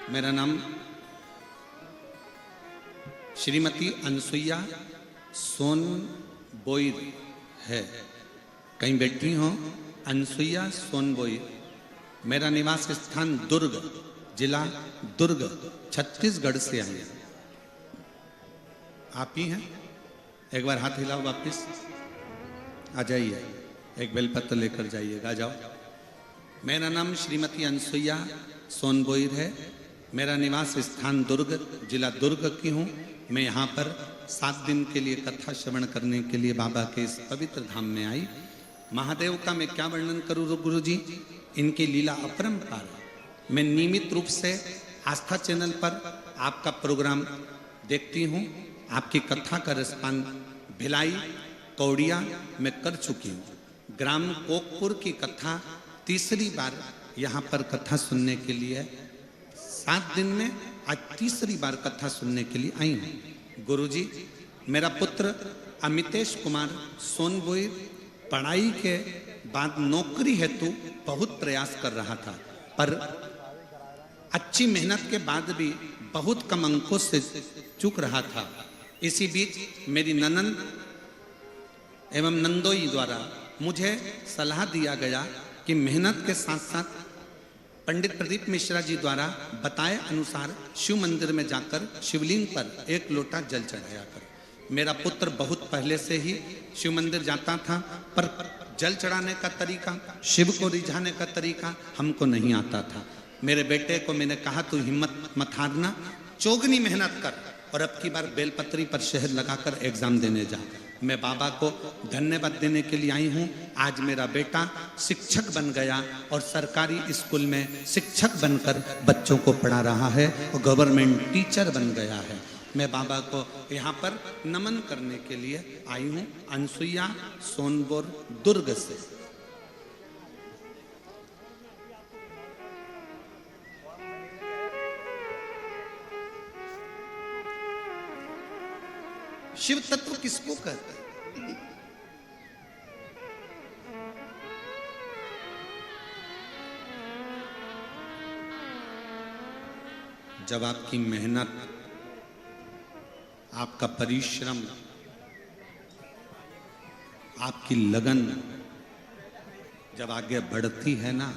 मेरा नाम श्रीमती अनसुईया सोनबोईर है, कहीं बैठी हो, अनसुईया सोनबोईर। मेरा निवास स्थान दुर्ग, जिला दुर्ग, छत्तीसगढ़ से आई है। आप ही हैं? एक बार हाथ हिलाओ, वापिस आ जाइए, एक बेलपत्र लेकर जाइएगा, जाओ। मेरा नाम श्रीमती अनसुईया सोनबोईर है, मेरा निवास स्थान दुर्ग, जिला दुर्ग की हूँ। मैं यहाँ पर 7 दिन के लिए कथा श्रवण करने के लिए बाबा के इस पवित्र धाम में आई। महादेव का मैं क्या वर्णन करूँ गुरु जी, इनकी लीला अपरंपार है। मैं नियमित रूप से आस्था चैनल पर आपका प्रोग्राम देखती हूँ, आपकी कथा का रसपान भिलाई कौड़िया में कर चुकी हूँ। ग्राम कोकपुर की कथा तीसरी बार यहाँ पर कथा सुनने के लिए 7 दिन में आज तीसरी बार कथा सुनने के लिए आई हूँ। गुरुजी, मेरा पुत्र अमितेश कुमार सोनबोईर पढ़ाई के बाद नौकरी हेतु बहुत प्रयास कर रहा था, पर अच्छी मेहनत के बाद भी बहुत कम अंकों से चूक रहा था। इसी बीच मेरी ननंद एवं नंदोई द्वारा मुझे सलाह दिया गया कि मेहनत के साथ साथ पंडित प्रदीप मिश्रा जी द्वारा बताए अनुसार शिव मंदिर में जाकर शिवलिंग पर 1 लोटा जल चढ़ाया कर। मेरा पुत्र बहुत पहले से ही शिव मंदिर जाता था, पर जल चढ़ाने का तरीका, शिव को रिझाने का तरीका हमको नहीं आता था। मेरे बेटे को मैंने कहा, तू हिम्मत मत हारना, चौगनी मेहनत कर और अब की बार बेलपत्री पर शहद लगाकर एग्जाम देने जा। मैं बाबा को धन्यवाद देने के लिए आई हूँ। आज मेरा बेटा शिक्षक बन गया और सरकारी स्कूल में शिक्षक बनकर बच्चों को पढ़ा रहा है और गवर्नमेंट टीचर बन गया है। मैं बाबा को यहाँ पर नमन करने के लिए आई हूँ, अनसुईया सोनबोर दुर्ग से। शिव तत्व किसको कहते हैं? जब आपकी मेहनत, आपका परिश्रम, आपकी लगन जब आगे बढ़ती है ना,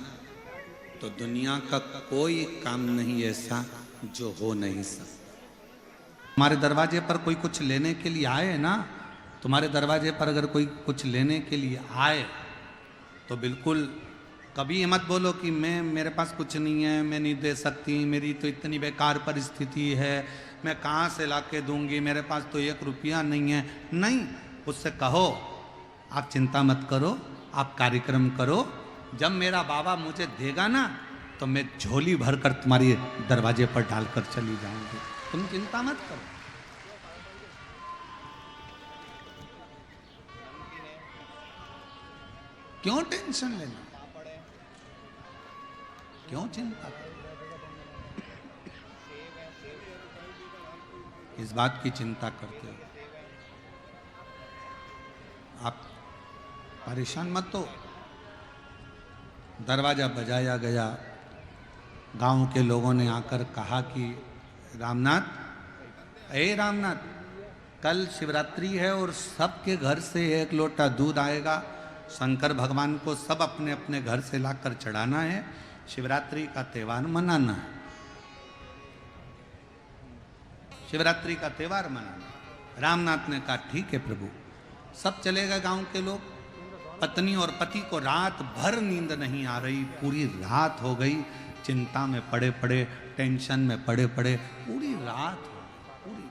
तो दुनिया का कोई काम नहीं ऐसा जो हो नहीं सकता। तुम्हारे दरवाजे पर कोई कुछ लेने के लिए आए ना, तुम्हारे दरवाजे पर अगर कोई कुछ लेने के लिए आए तो बिल्कुल कभी मत बोलो कि मेरे पास कुछ नहीं है, मैं नहीं दे सकती, मेरी तो इतनी बेकार परिस्थिति है, मैं कहाँ से ला के दूंगी, मेरे पास तो 1 रुपया नहीं है। नहीं, उससे कहो आप चिंता मत करो, आप कार्यक्रम करो, जब मेरा बाबा मुझे देगा ना तो मैं झोली भरकर तुम्हारी दरवाजे पर डालकर चली जाऊंगी, तुम चिंता मत करो। क्यों टेंशन लेना, क्यों चिंता करना? इस बात की चिंता करते हो आप, परेशान मत हो। दरवाजा बजाया गया, गांव के लोगों ने आकर कहा कि रामनाथ, रामनाथ, कल शिवरात्रि है और सबके घर से 1 लोटा दूध आएगा, शंकर भगवान को सब अपने अपने घर से लाकर चढ़ाना है, शिवरात्रि का त्यौहार मनाना है, शिवरात्रि का त्यौहार मनाना। रामनाथ ने कहा ठीक है प्रभु। सब चले गए गांव के लोग। पत्नी और पति को रात भर नींद नहीं आ रही, पूरी रात हो गई, चिंता में पड़े पड़े, टेंशन में पड़े पड़े, पूरी रात हो गई, पूरी।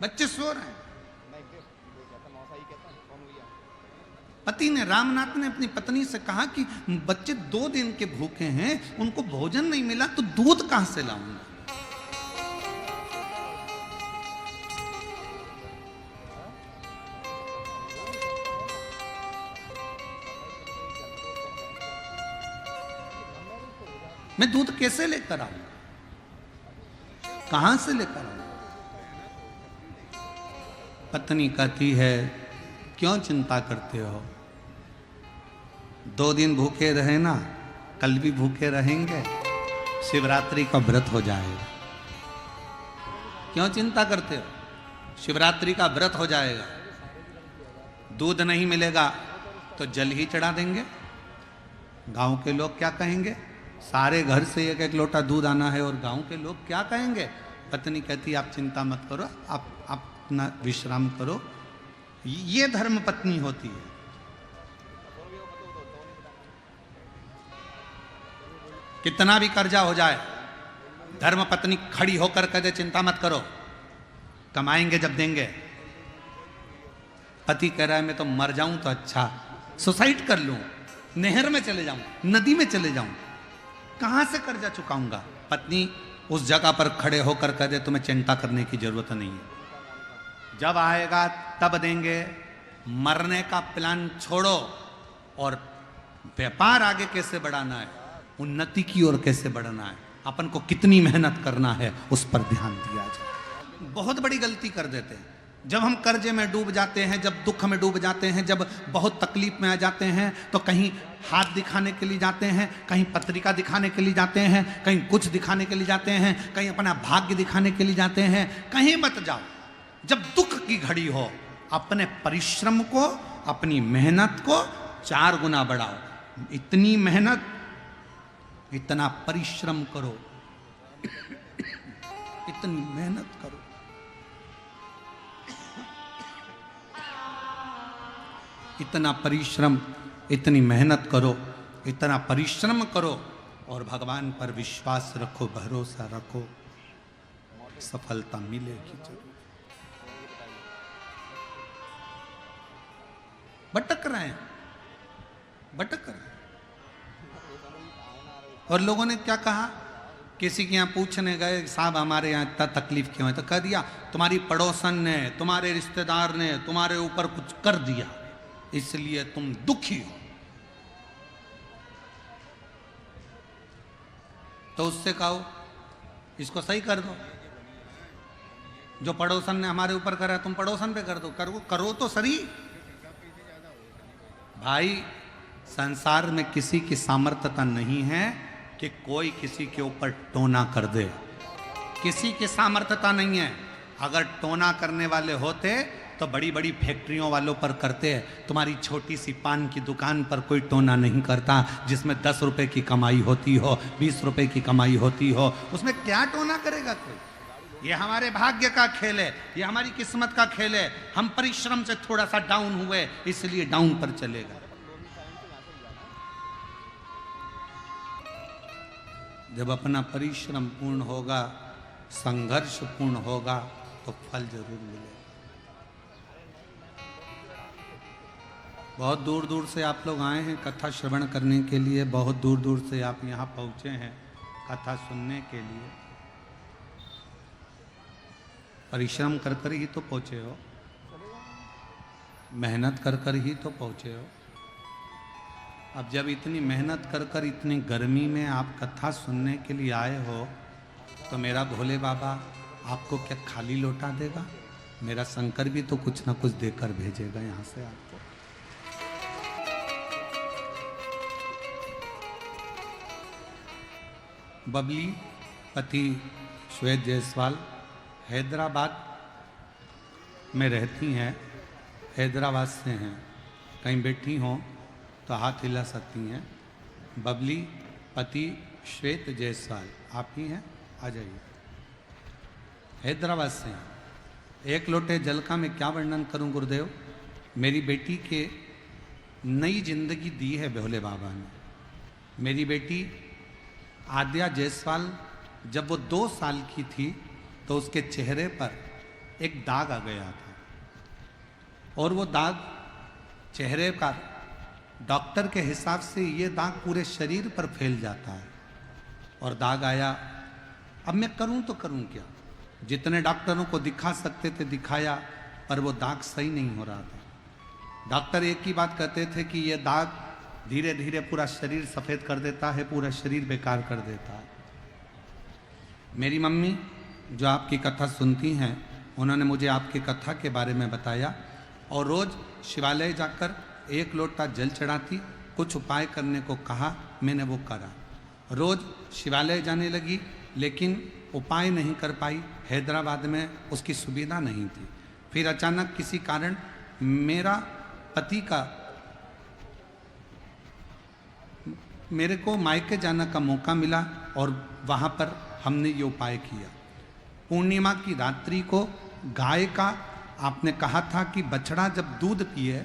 बच्चे सो रहे हैं। पति ने, रामनाथ ने अपनी पत्नी से कहा कि बच्चे 2 दिन के भूखे हैं, उनको भोजन नहीं मिला तो दूध कहां से लाऊंगा। मैं दूध कैसे लेकर आऊंगा, कहां से लेकर आऊंगा। पत्नी कहती है क्यों चिंता करते हो, 2 दिन भूखे रहे ना, कल भी भूखे रहेंगे, शिवरात्रि का व्रत हो जाएगा। क्यों चिंता करते हो, शिवरात्रि का व्रत हो जाएगा। दूध नहीं मिलेगा तो जल ही चढ़ा देंगे। गांव के लोग क्या कहेंगे, सारे घर से 1-1 लोटा दूध आना है और गांव के लोग क्या कहेंगे। पत्नी कहती आप चिंता मत करो, आप अपना विश्राम करो। ये धर्म पत्नी होती है। कितना भी कर्जा हो जाए, धर्म पत्नी खड़ी होकर कह दे चिंता मत करो, कमाएंगे जब देंगे। पति कह रहा है मैं तो मर जाऊं तो अच्छा, सुसाइड कर लूं, नहर में चले जाऊं, नदी में चले जाऊं, कहां से कर्जा चुकाऊंगा। पत्नी उस जगह पर खड़े होकर कह दे तुम्हें चिंता करने की जरूरत नहीं है, जब आएगा तब देंगे। मरने का प्लान छोड़ो और व्यापार आगे कैसे बढ़ाना है, उन्नति की ओर कैसे बढ़ना है, अपन को कितनी मेहनत करना है, उस पर ध्यान दिया जाए। बहुत बड़ी गलती कर देते हैं जब हम कर्जे में डूब जाते हैं, जब दुख में डूब जाते हैं, जब बहुत तकलीफ में आ जाते हैं, तो कहीं हाथ दिखाने के लिए जाते हैं, कहीं पत्रिका दिखाने के लिए जाते हैं, कहीं कुछ दिखाने के लिए जाते हैं, कहीं अपना भाग्य दिखाने के लिए जाते हैं। कहीं मत जाओ। जब दुख की घड़ी हो, अपने परिश्रम को, अपनी मेहनत को 4 गुना बढ़ाओ। इतनी मेहनत, इतना परिश्रम करो, इतनी मेहनत करो, इतना परिश्रम, इतनी मेहनत करो, इतना परिश्रम करो और भगवान पर विश्वास रखो, भरोसा रखो, सफलता मिलेगी जरूर। भटक रहे हैं, भटक रहे हैं। और लोगों ने क्या कहा, किसी के यहाँ पूछने गए साहब हमारे यहाँ इतना तकलीफ क्यों है, तो कह दिया तुम्हारी पड़ोसन ने, तुम्हारे रिश्तेदार ने तुम्हारे ऊपर कुछ कर दिया, इसलिए तुम दुखी हो। तो उससे कहो इसको सही कर दो। जो पड़ोसन ने हमारे ऊपर करा तुम पड़ोसन पे कर दो, करो तो सही। भाई संसार में किसी की सामर्थ्यता नहीं है कि कोई किसी के ऊपर टोना कर दे, किसी की सामर्थ्यता नहीं है। अगर टोना करने वाले होते तो बड़ी बड़ी फैक्ट्रियों वालों पर करते हैं। तुम्हारी छोटी सी पान की दुकान पर कोई टोना नहीं करता, जिसमें 10 रुपए की कमाई होती हो, 20 रुपए की कमाई होती हो, उसमें क्या टोना करेगा कोई। ये हमारे भाग्य का खेल है, ये हमारी किस्मत का खेल है। हम परिश्रम से थोड़ा सा डाउन हुए इसलिए डाउन पर चलेगा। जब अपना परिश्रम पूर्ण होगा, संघर्ष पूर्ण होगा तो फल जरूर मिलेगा। बहुत दूर दूर से आप लोग आए हैं कथा श्रवण करने के लिए, बहुत दूर दूर से आप यहाँ पहुँचे हैं कथा सुनने के लिए। परिश्रम कर कर ही तो पहुँचे हो, मेहनत कर कर ही तो पहुँचे हो। अब जब इतनी मेहनत कर कर इतनी गर्मी में आप कथा सुनने के लिए आए हो तो मेरा भोले बाबा आपको क्या खाली लौटा देगा? मेरा शंकर भी तो कुछ ना कुछ देकर भेजेगा यहाँ से आपको। बबली पति श्वेत जायसवाल हैदराबाद में रहती हैं, हैदराबाद से हैं। कहीं बैठी हों तो हाथ हिला सकती हैं। बबली पति श्वेत जायसवाल आप ही हैं? आ जाइए। हैदराबाद से हैं। एक लोटे जल का मैं क्या वर्णन करूं गुरुदेव। मेरी बेटी के नई जिंदगी दी है भोले बाबा ने। मेरी बेटी आद्या जायसवाल जब वो 2 साल की थी तो उसके चेहरे पर एक दाग आ गया था, और वो दाग चेहरे का डॉक्टर के हिसाब से ये दाग पूरे शरीर पर फैल जाता है। और दाग आया। अब मैं करूं तो करूं क्या? जितने डॉक्टरों को दिखा सकते थे दिखाया, पर वो दाग सही नहीं हो रहा था। डॉक्टर एक ही बात कहते थे कि ये दाग धीरे धीरे पूरा शरीर सफ़ेद कर देता है, पूरा शरीर बेकार कर देता है। मेरी मम्मी जो आपकी कथा सुनती हैं, उन्होंने मुझे आपकी कथा के बारे में बताया और रोज़ शिवालय जाकर 1 लोटा जल चढ़ाती, कुछ उपाय करने को कहा, मैंने वो करा। रोज़ शिवालय जाने लगी लेकिन उपाय नहीं कर पाई, हैदराबाद में उसकी सुविधा नहीं थी। फिर अचानक किसी कारण मेरा पति का मेरे को मायके जाने का मौका मिला और वहाँ पर हमने ये उपाय किया। पूर्णिमा की रात्रि को गाय का आपने कहा था कि बछड़ा जब दूध पिए,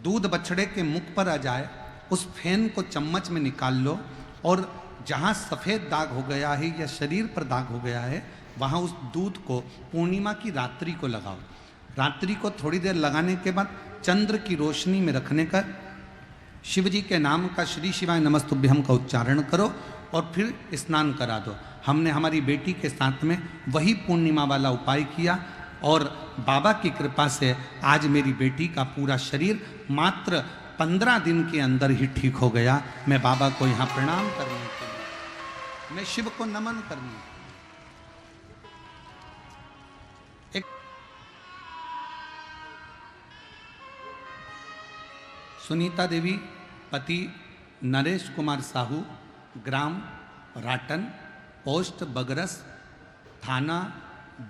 दूध बछड़े के मुख पर आ जाए, उस फेन को चम्मच में निकाल लो और जहाँ सफ़ेद दाग हो गया है या शरीर पर दाग हो गया है, वहाँ उस दूध को पूर्णिमा की रात्रि को लगाओ। रात्रि को थोड़ी देर लगाने के बाद चंद्र की रोशनी में रखने का शिव जी के नाम का श्री शिवाय नमस्तुभ्यम का उच्चारण करो और फिर स्नान करा दो। हमने हमारी बेटी के साथ में वही पूर्णिमा वाला उपाय किया और बाबा की कृपा से आज मेरी बेटी का पूरा शरीर मात्र 15 दिन के अंदर ही ठीक हो गया। मैं बाबा को यहाँ प्रणाम करने के लिए, मैं शिव को नमन करने। एक सुनीता देवी पति नरेश कुमार साहू, ग्राम राटन, पोस्ट बगरस, थाना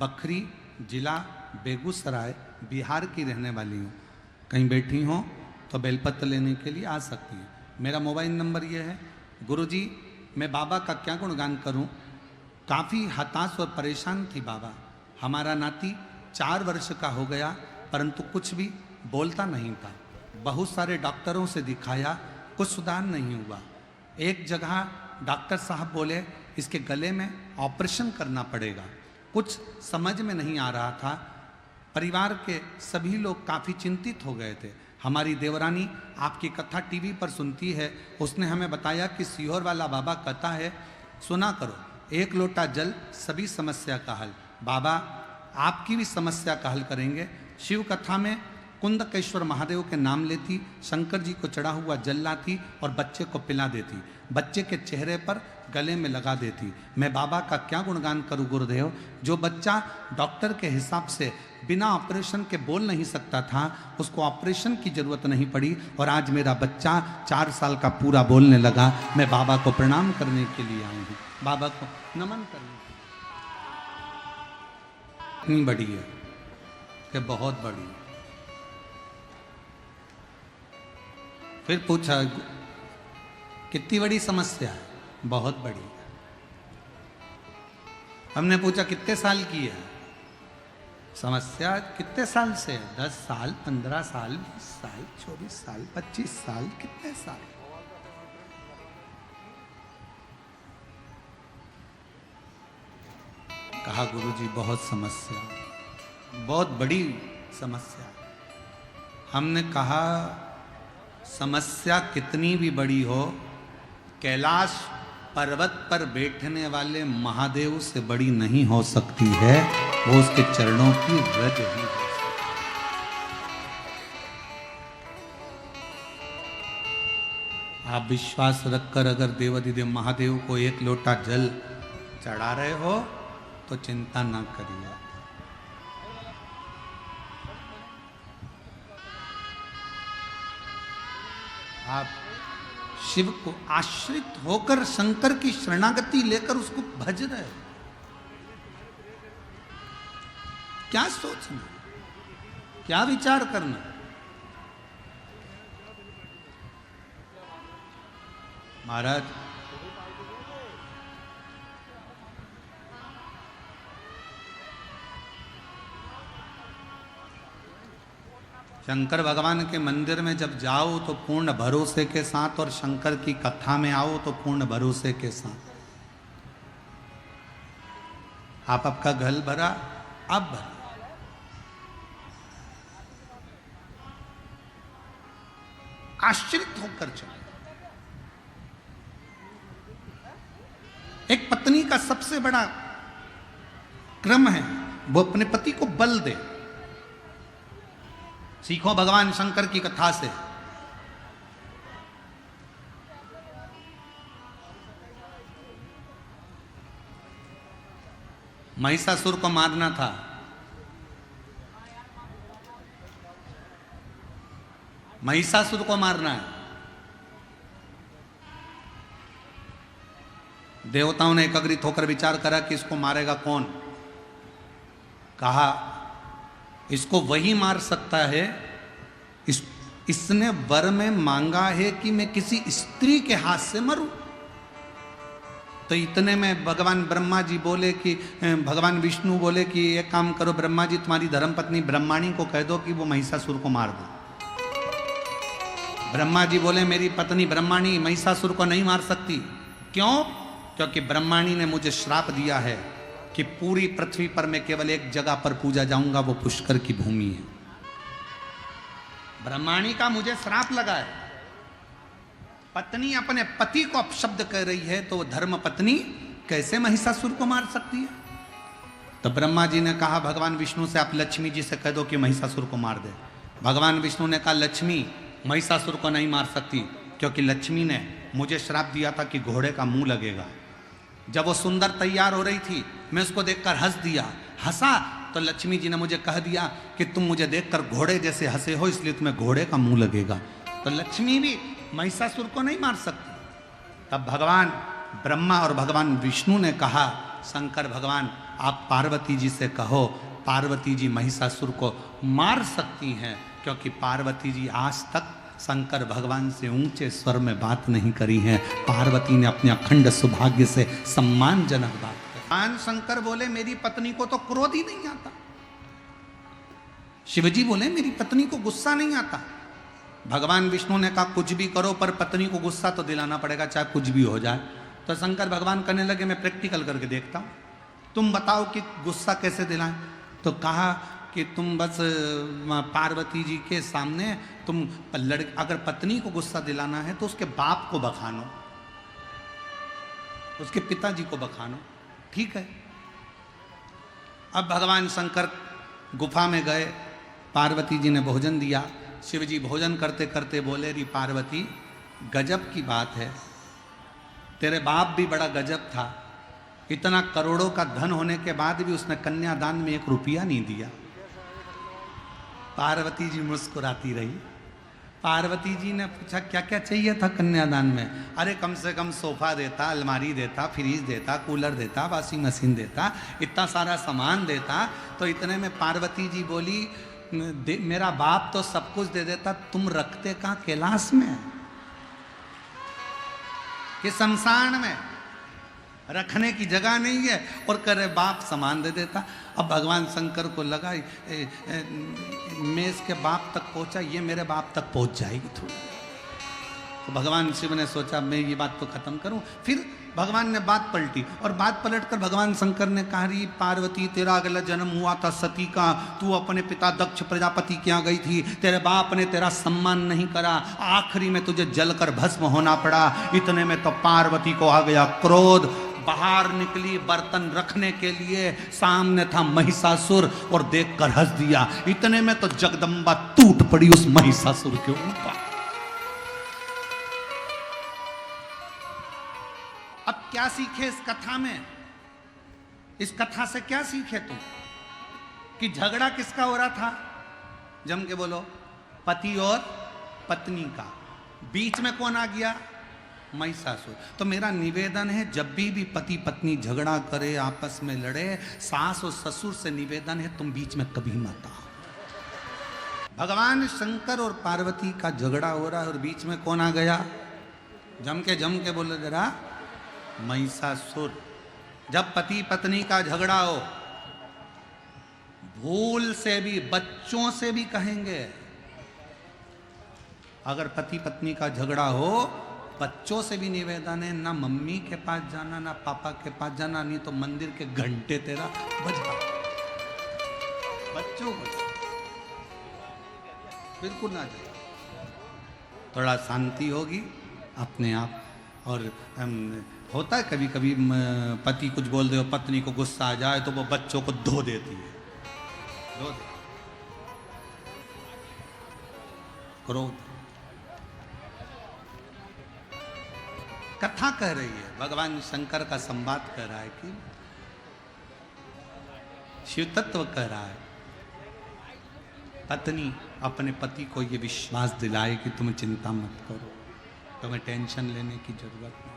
बखरी, जिला बेगूसराय, बिहार की रहने वाली हूँ। कहीं बैठी हों तो बेलपत्र लेने के लिए आ सकती हैं। मेरा मोबाइल नंबर ये है। गुरुजी मैं बाबा का क्या गुणगान करूं? काफ़ी हताश और परेशान थी बाबा। हमारा नाती 4 वर्ष का हो गया परंतु कुछ भी बोलता नहीं था। बहुत सारे डॉक्टरों से दिखाया, कुछ सुधार नहीं हुआ। एक जगह डॉक्टर साहब बोले इसके गले में ऑपरेशन करना पड़ेगा। कुछ समझ में नहीं आ रहा था। परिवार के सभी लोग काफ़ी चिंतित हो गए थे। हमारी देवरानी आपकी कथा टीवी पर सुनती है, उसने हमें बताया कि सीहोर वाला बाबा कहता है सुना करो, 1 लोटा जल सभी समस्या का हल। बाबा आपकी भी समस्या का हल करेंगे। शिव कथा में कुंदकेश्वर महादेव के नाम लेती, शंकर जी को चढ़ा हुआ जल लाती और बच्चे को पिला देती, बच्चे के चेहरे पर गले में लगा देती। मैं बाबा का क्या गुणगान करूं गुरुदेव, जो बच्चा डॉक्टर के हिसाब से बिना ऑपरेशन के बोल नहीं सकता था, उसको ऑपरेशन की जरूरत नहीं पड़ी और आज मेरा बच्चा 4 साल का पूरा बोलने लगा। मैं बाबा को प्रणाम करने के लिए आई हूँ, बाबा को नमन करने। इतनी बड़ी है कि बहुत बड़ी है। फिर पूछा कितनी बड़ी समस्या है, बहुत बड़ी है। हमने पूछा कितने साल की है समस्या, कितने साल से है? 10 साल, 15 साल, 20 साल, 24 साल, 25 साल, कितने साल? कहा गुरुजी बहुत समस्या, बहुत बड़ी समस्या। हमने कहा समस्या कितनी भी बड़ी हो, कैलाश पर्वत पर बैठने वाले महादेव से बड़ी नहीं हो सकती है, वो उसके चरणों की रज ही हो सकती है। आप विश्वास रखकर अगर देवाधिदेव महादेव को 1 लोटा जल चढ़ा रहे हो तो चिंता ना करिए। आप शिव को आश्रित होकर शंकर की शरणागति लेकर उसको भज रहे हो। क्या सोचना, क्या विचार करना? महाराज शंकर भगवान के मंदिर में जब जाओ तो पूर्ण भरोसे के साथ, और शंकर की कथा में आओ तो पूर्ण भरोसे के साथ। आप आपका घर भरा, अब भरा। आश्रित होकर चलो। एक पत्नी का सबसे बड़ा क्रम है वो अपने पति को बल दे। सीखो भगवान शंकर की कथा से। महिषासुर को मारना था, महिषासुर को मारना है। देवताओं ने एकत्रित होकर विचार करा कि इसको मारेगा कौन। कहा इसको वही मार सकता है, इसने वर में मांगा है कि मैं किसी स्त्री के हाथ से मरूं। तो इतने में भगवान ब्रह्मा जी बोले कि भगवान विष्णु बोले कि एक काम करो ब्रह्मा जी, तुम्हारी धर्मपत्नी ब्रह्माणी को कह दो कि वो महिषासुर को मार दो। ब्रह्मा जी बोले मेरी पत्नी ब्रह्माणी महिषासुर को नहीं मार सकती। क्यों? क्योंकि ब्रह्माणी ने मुझे श्राप दिया है कि पूरी पृथ्वी पर मैं केवल एक जगह पर पूजा जाऊंगा, वो पुष्कर की भूमि है। ब्रह्माणी का मुझे श्राप लगा है। पत्नी अपने पति को अपशब्द कह रही है तो धर्म पत्नी कैसे महिषासुर को मार सकती है? तो ब्रह्मा जी ने कहा भगवान विष्णु से आप लक्ष्मी जी से कह दो कि महिषासुर को मार दे। भगवान विष्णु ने कहा लक्ष्मी महिषासुर को नहीं मार सकती, क्योंकि लक्ष्मी ने मुझे श्राप दिया था कि घोड़े का मुंह लगेगा। जब वो सुंदर तैयार हो रही थी मैं उसको देखकर हंस दिया, हंसा तो लक्ष्मी जी ने मुझे कह दिया कि तुम मुझे देखकर घोड़े जैसे हंसे हो, इसलिए तुम्हें घोड़े का मुंह लगेगा। तो लक्ष्मी भी महिषासुर को नहीं मार सकती। तब भगवान ब्रह्मा और भगवान विष्णु ने कहा शंकर भगवान आप पार्वती जी से कहो, पार्वती जी महिषासुर को मार सकती हैं, क्योंकि पार्वती जी आज तक शंकर भगवान से ऊंचे स्वर में बात नहीं करी है। पार्वती ने अपने अखंड सौभाग्य से सम्मानजनक बात की। भगवान शंकर बोले मेरी पत्नी को तो क्रोध ही नहीं आता। शिवजी बोले मेरी पत्नी को गुस्सा नहीं आता। भगवान विष्णु ने कहा कुछ भी करो पर पत्नी को गुस्सा तो दिलाना पड़ेगा, चाहे कुछ भी हो जाए। तो शंकर भगवान कहने लगे मैं प्रैक्टिकल करके देखता हूं, तुम बताओ कि गुस्सा कैसे दिलाएं। तो कहा कि तुम बस पार्वती जी के सामने तुम अगर पत्नी को गुस्सा दिलाना है तो उसके बाप को बखानो, उसके पिताजी को बखानो, ठीक है। अब भगवान शंकर गुफा में गए, पार्वती जी ने भोजन दिया। शिव जी भोजन करते करते बोले, री पार्वती गजब की बात है, तेरे बाप भी बड़ा गजब था, इतना करोड़ों का धन होने के बाद भी उसने कन्यादान में 1 रुपया नहीं दिया। पार्वती जी मुस्कुराती रही। पार्वती जी ने पूछा क्या क्या चाहिए था कन्यादान में? अरे कम से कम सोफा देता, अलमारी देता, फ्रिज देता, कूलर देता, वॉशिंग मशीन देता, इतना सारा सामान देता। तो इतने में पार्वती जी बोली, मेरा बाप तो सब कुछ दे देता, तुम रखते कहाँ कैलाश में कि शमशान में? रखने की जगह नहीं है और करे बाप सामान दे देता। अब भगवान शंकर को लगा मैं इसके बाप तक पहुंचा, ये मेरे बाप तक पहुंच जाएगी थोड़ी। तो भगवान शिव ने सोचा मैं ये बात तो खत्म करूं। फिर भगवान ने बात पलटी और बात पलटकर भगवान शंकर ने कहा, री पार्वती तेरा अगला जन्म हुआ था सती का, तू अपने पिता दक्ष प्रजापति के यहाँ गई थी, तेरे बाप ने तेरा सम्मान नहीं करा, आखिरी में तुझे जलकर भस्म होना पड़ा। इतने में तो पार्वती को आ गया क्रोध, बाहर निकली बर्तन रखने के लिए, सामने था महिषासुर और देखकर हंस दिया। इतने में तो जगदम्बा टूट पड़ी उस महिषासुर के ऊपर। अब क्या सीखे इस कथा में? इस कथा से क्या सीखे तुम? कि झगड़ा किसका हो रहा था? जम के बोलो, पति और पत्नी का। बीच में कौन आ गया? महिषासुर। तो मेरा निवेदन है, जब भी पति पत्नी झगड़ा करे, आपस में लड़े, सास और ससुर से निवेदन है तुम बीच में कभी मत आओ। भगवान शंकर और पार्वती का झगड़ा हो रहा है और बीच में कौन आ गया? जम के बोलो जरा, महिषासुर। जब पति पत्नी का झगड़ा हो, भूल से भी, बच्चों से भी कहेंगे, अगर पति पत्नी का झगड़ा हो, बच्चों से भी निवेदन है, ना मम्मी के पास जाना ना पापा के पास जाना, नहीं तो मंदिर के घंटे तेरा बजा। बच्चों को बिल्कुल ना जाए, थोड़ा शांति होगी अपने आप। और होता है कभी कभी पति कुछ बोल दे, पत्नी को गुस्सा आ जाए तो वो बच्चों को धो देती है, धो दे। क्रोध। कथा कह रही है, भगवान शंकर का संवाद कह रहा है कि शिव तत्व कह रहा है, पत्नी अपने पति को ये विश्वास दिलाए कि तुम चिंता मत करो, तुम्हें टेंशन लेने की जरूरत नहीं।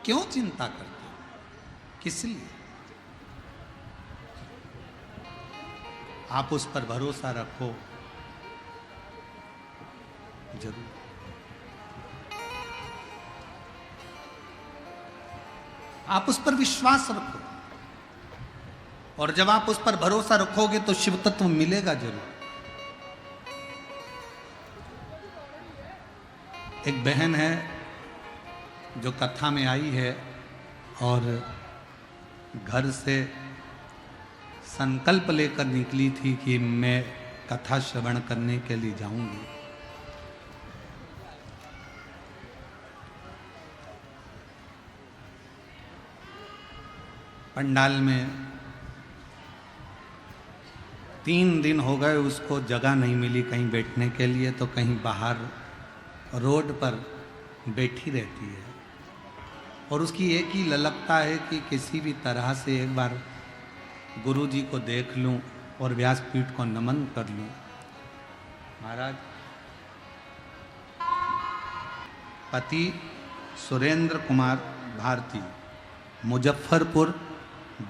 क्यों चिंता करते हो? किस लिए? आप उस पर भरोसा रखो, जरूर। आप उस पर विश्वास रखो, और जब आप उस पर भरोसा रखोगे तो शिव तत्व मिलेगा जरूर। एक बहन है जो कथा में आई है और घर से संकल्प लेकर निकली थी कि मैं कथा श्रवण करने के लिए जाऊंगी। पंडाल में 3 दिन हो गए, उसको जगह नहीं मिली कहीं बैठने के लिए, तो कहीं बाहर रोड पर बैठी रहती है और उसकी एक ही ललकता है कि किसी भी तरह से एक बार गुरु जी को देख लूं और व्यासपीठ को नमन कर लूं। महाराज, पति सुरेंद्र कुमार भारती मुजफ्फरपुर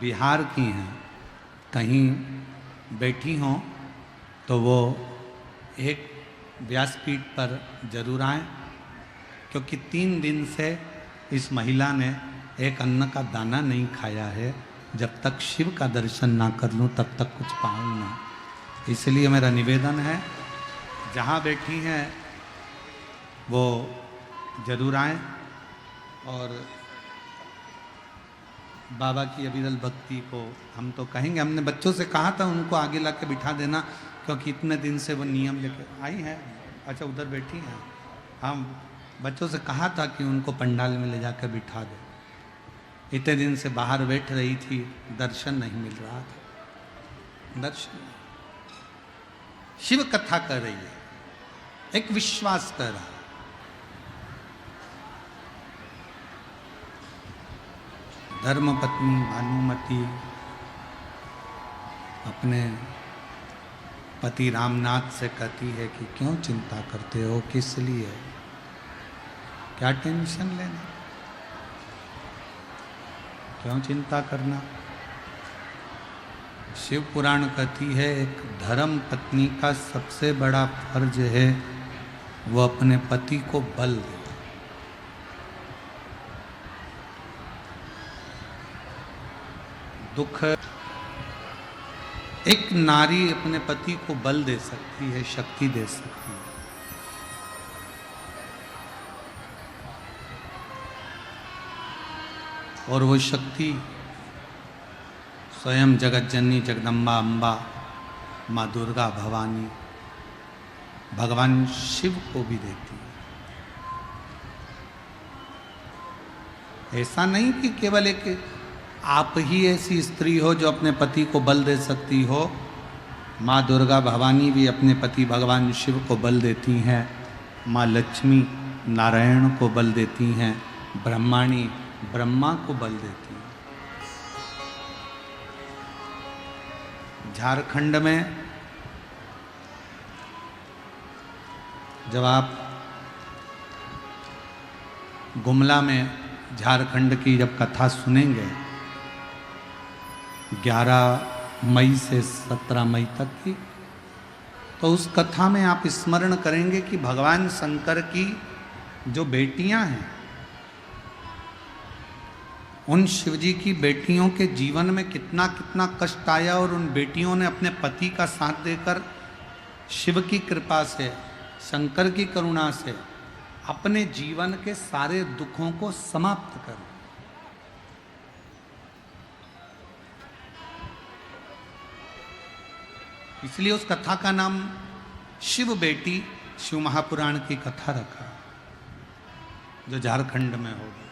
बिहार की हैं, कहीं बैठी हों तो वो एक व्यासपीठ पर जरूर आएं, क्योंकि 3 दिन से इस महिला ने एक अन्न का दाना नहीं खाया है। जब तक शिव का दर्शन ना कर लूं तब तक कुछ पाऊँ ना। इसलिए मेरा निवेदन है, जहाँ बैठी हैं वो जरूर आएं और बाबा की अविरल भक्ति को हम तो कहेंगे। हमने बच्चों से कहा था उनको आगे ला के बिठा देना, क्योंकि इतने दिन से वो नियम लेके आई हैं। अच्छा, उधर बैठी हैं। हम बच्चों से कहा था कि उनको पंडाल में ले जाकर बिठा दे। इतने दिन से बाहर बैठ रही थी, दर्शन नहीं मिल रहा था। दर्शन। शिव कथा कर रही है, एक विश्वास कर रहा। धर्मपत्नी भानुमति अपने पति रामनाथ से कहती है कि क्यों चिंता करते हो, किस लिए, क्या टेंशन लेना, क्यों चिंता करना। शिव पुराण कहती है एक धर्म पत्नी का सबसे बड़ा फर्ज है वो अपने पति को बल दे। दुख, एक नारी अपने पति को बल दे सकती है, शक्ति दे सकती है। और वो शक्ति स्वयं जगत जननी जगदम्बा अम्बा माँ दुर्गा भवानी भगवान शिव को भी देती है। ऐसा नहीं कि केवल एक आप ही ऐसी स्त्री हो जो अपने पति को बल दे सकती हो। माँ दुर्गा भवानी भी अपने पति भगवान शिव को बल देती हैं। माँ लक्ष्मी नारायण को बल देती हैं। ब्रह्माणी ब्रह्मा को बल देती हैं। झारखंड में जब आप गुमला में झारखंड की जब कथा सुनेंगे 11 मई से 17 मई तक की, तो उस कथा में आप स्मरण करेंगे कि भगवान शंकर की जो बेटियां हैं, उन शिवजी की बेटियों के जीवन में कितना कितना कष्ट आया और उन बेटियों ने अपने पति का साथ देकर शिव की कृपा से, शंकर की करुणा से अपने जीवन के सारे दुखों को समाप्त कर। इसलिए उस कथा का नाम शिव बेटी शिव महापुराण की कथा रखा, जो झारखंड में होगी।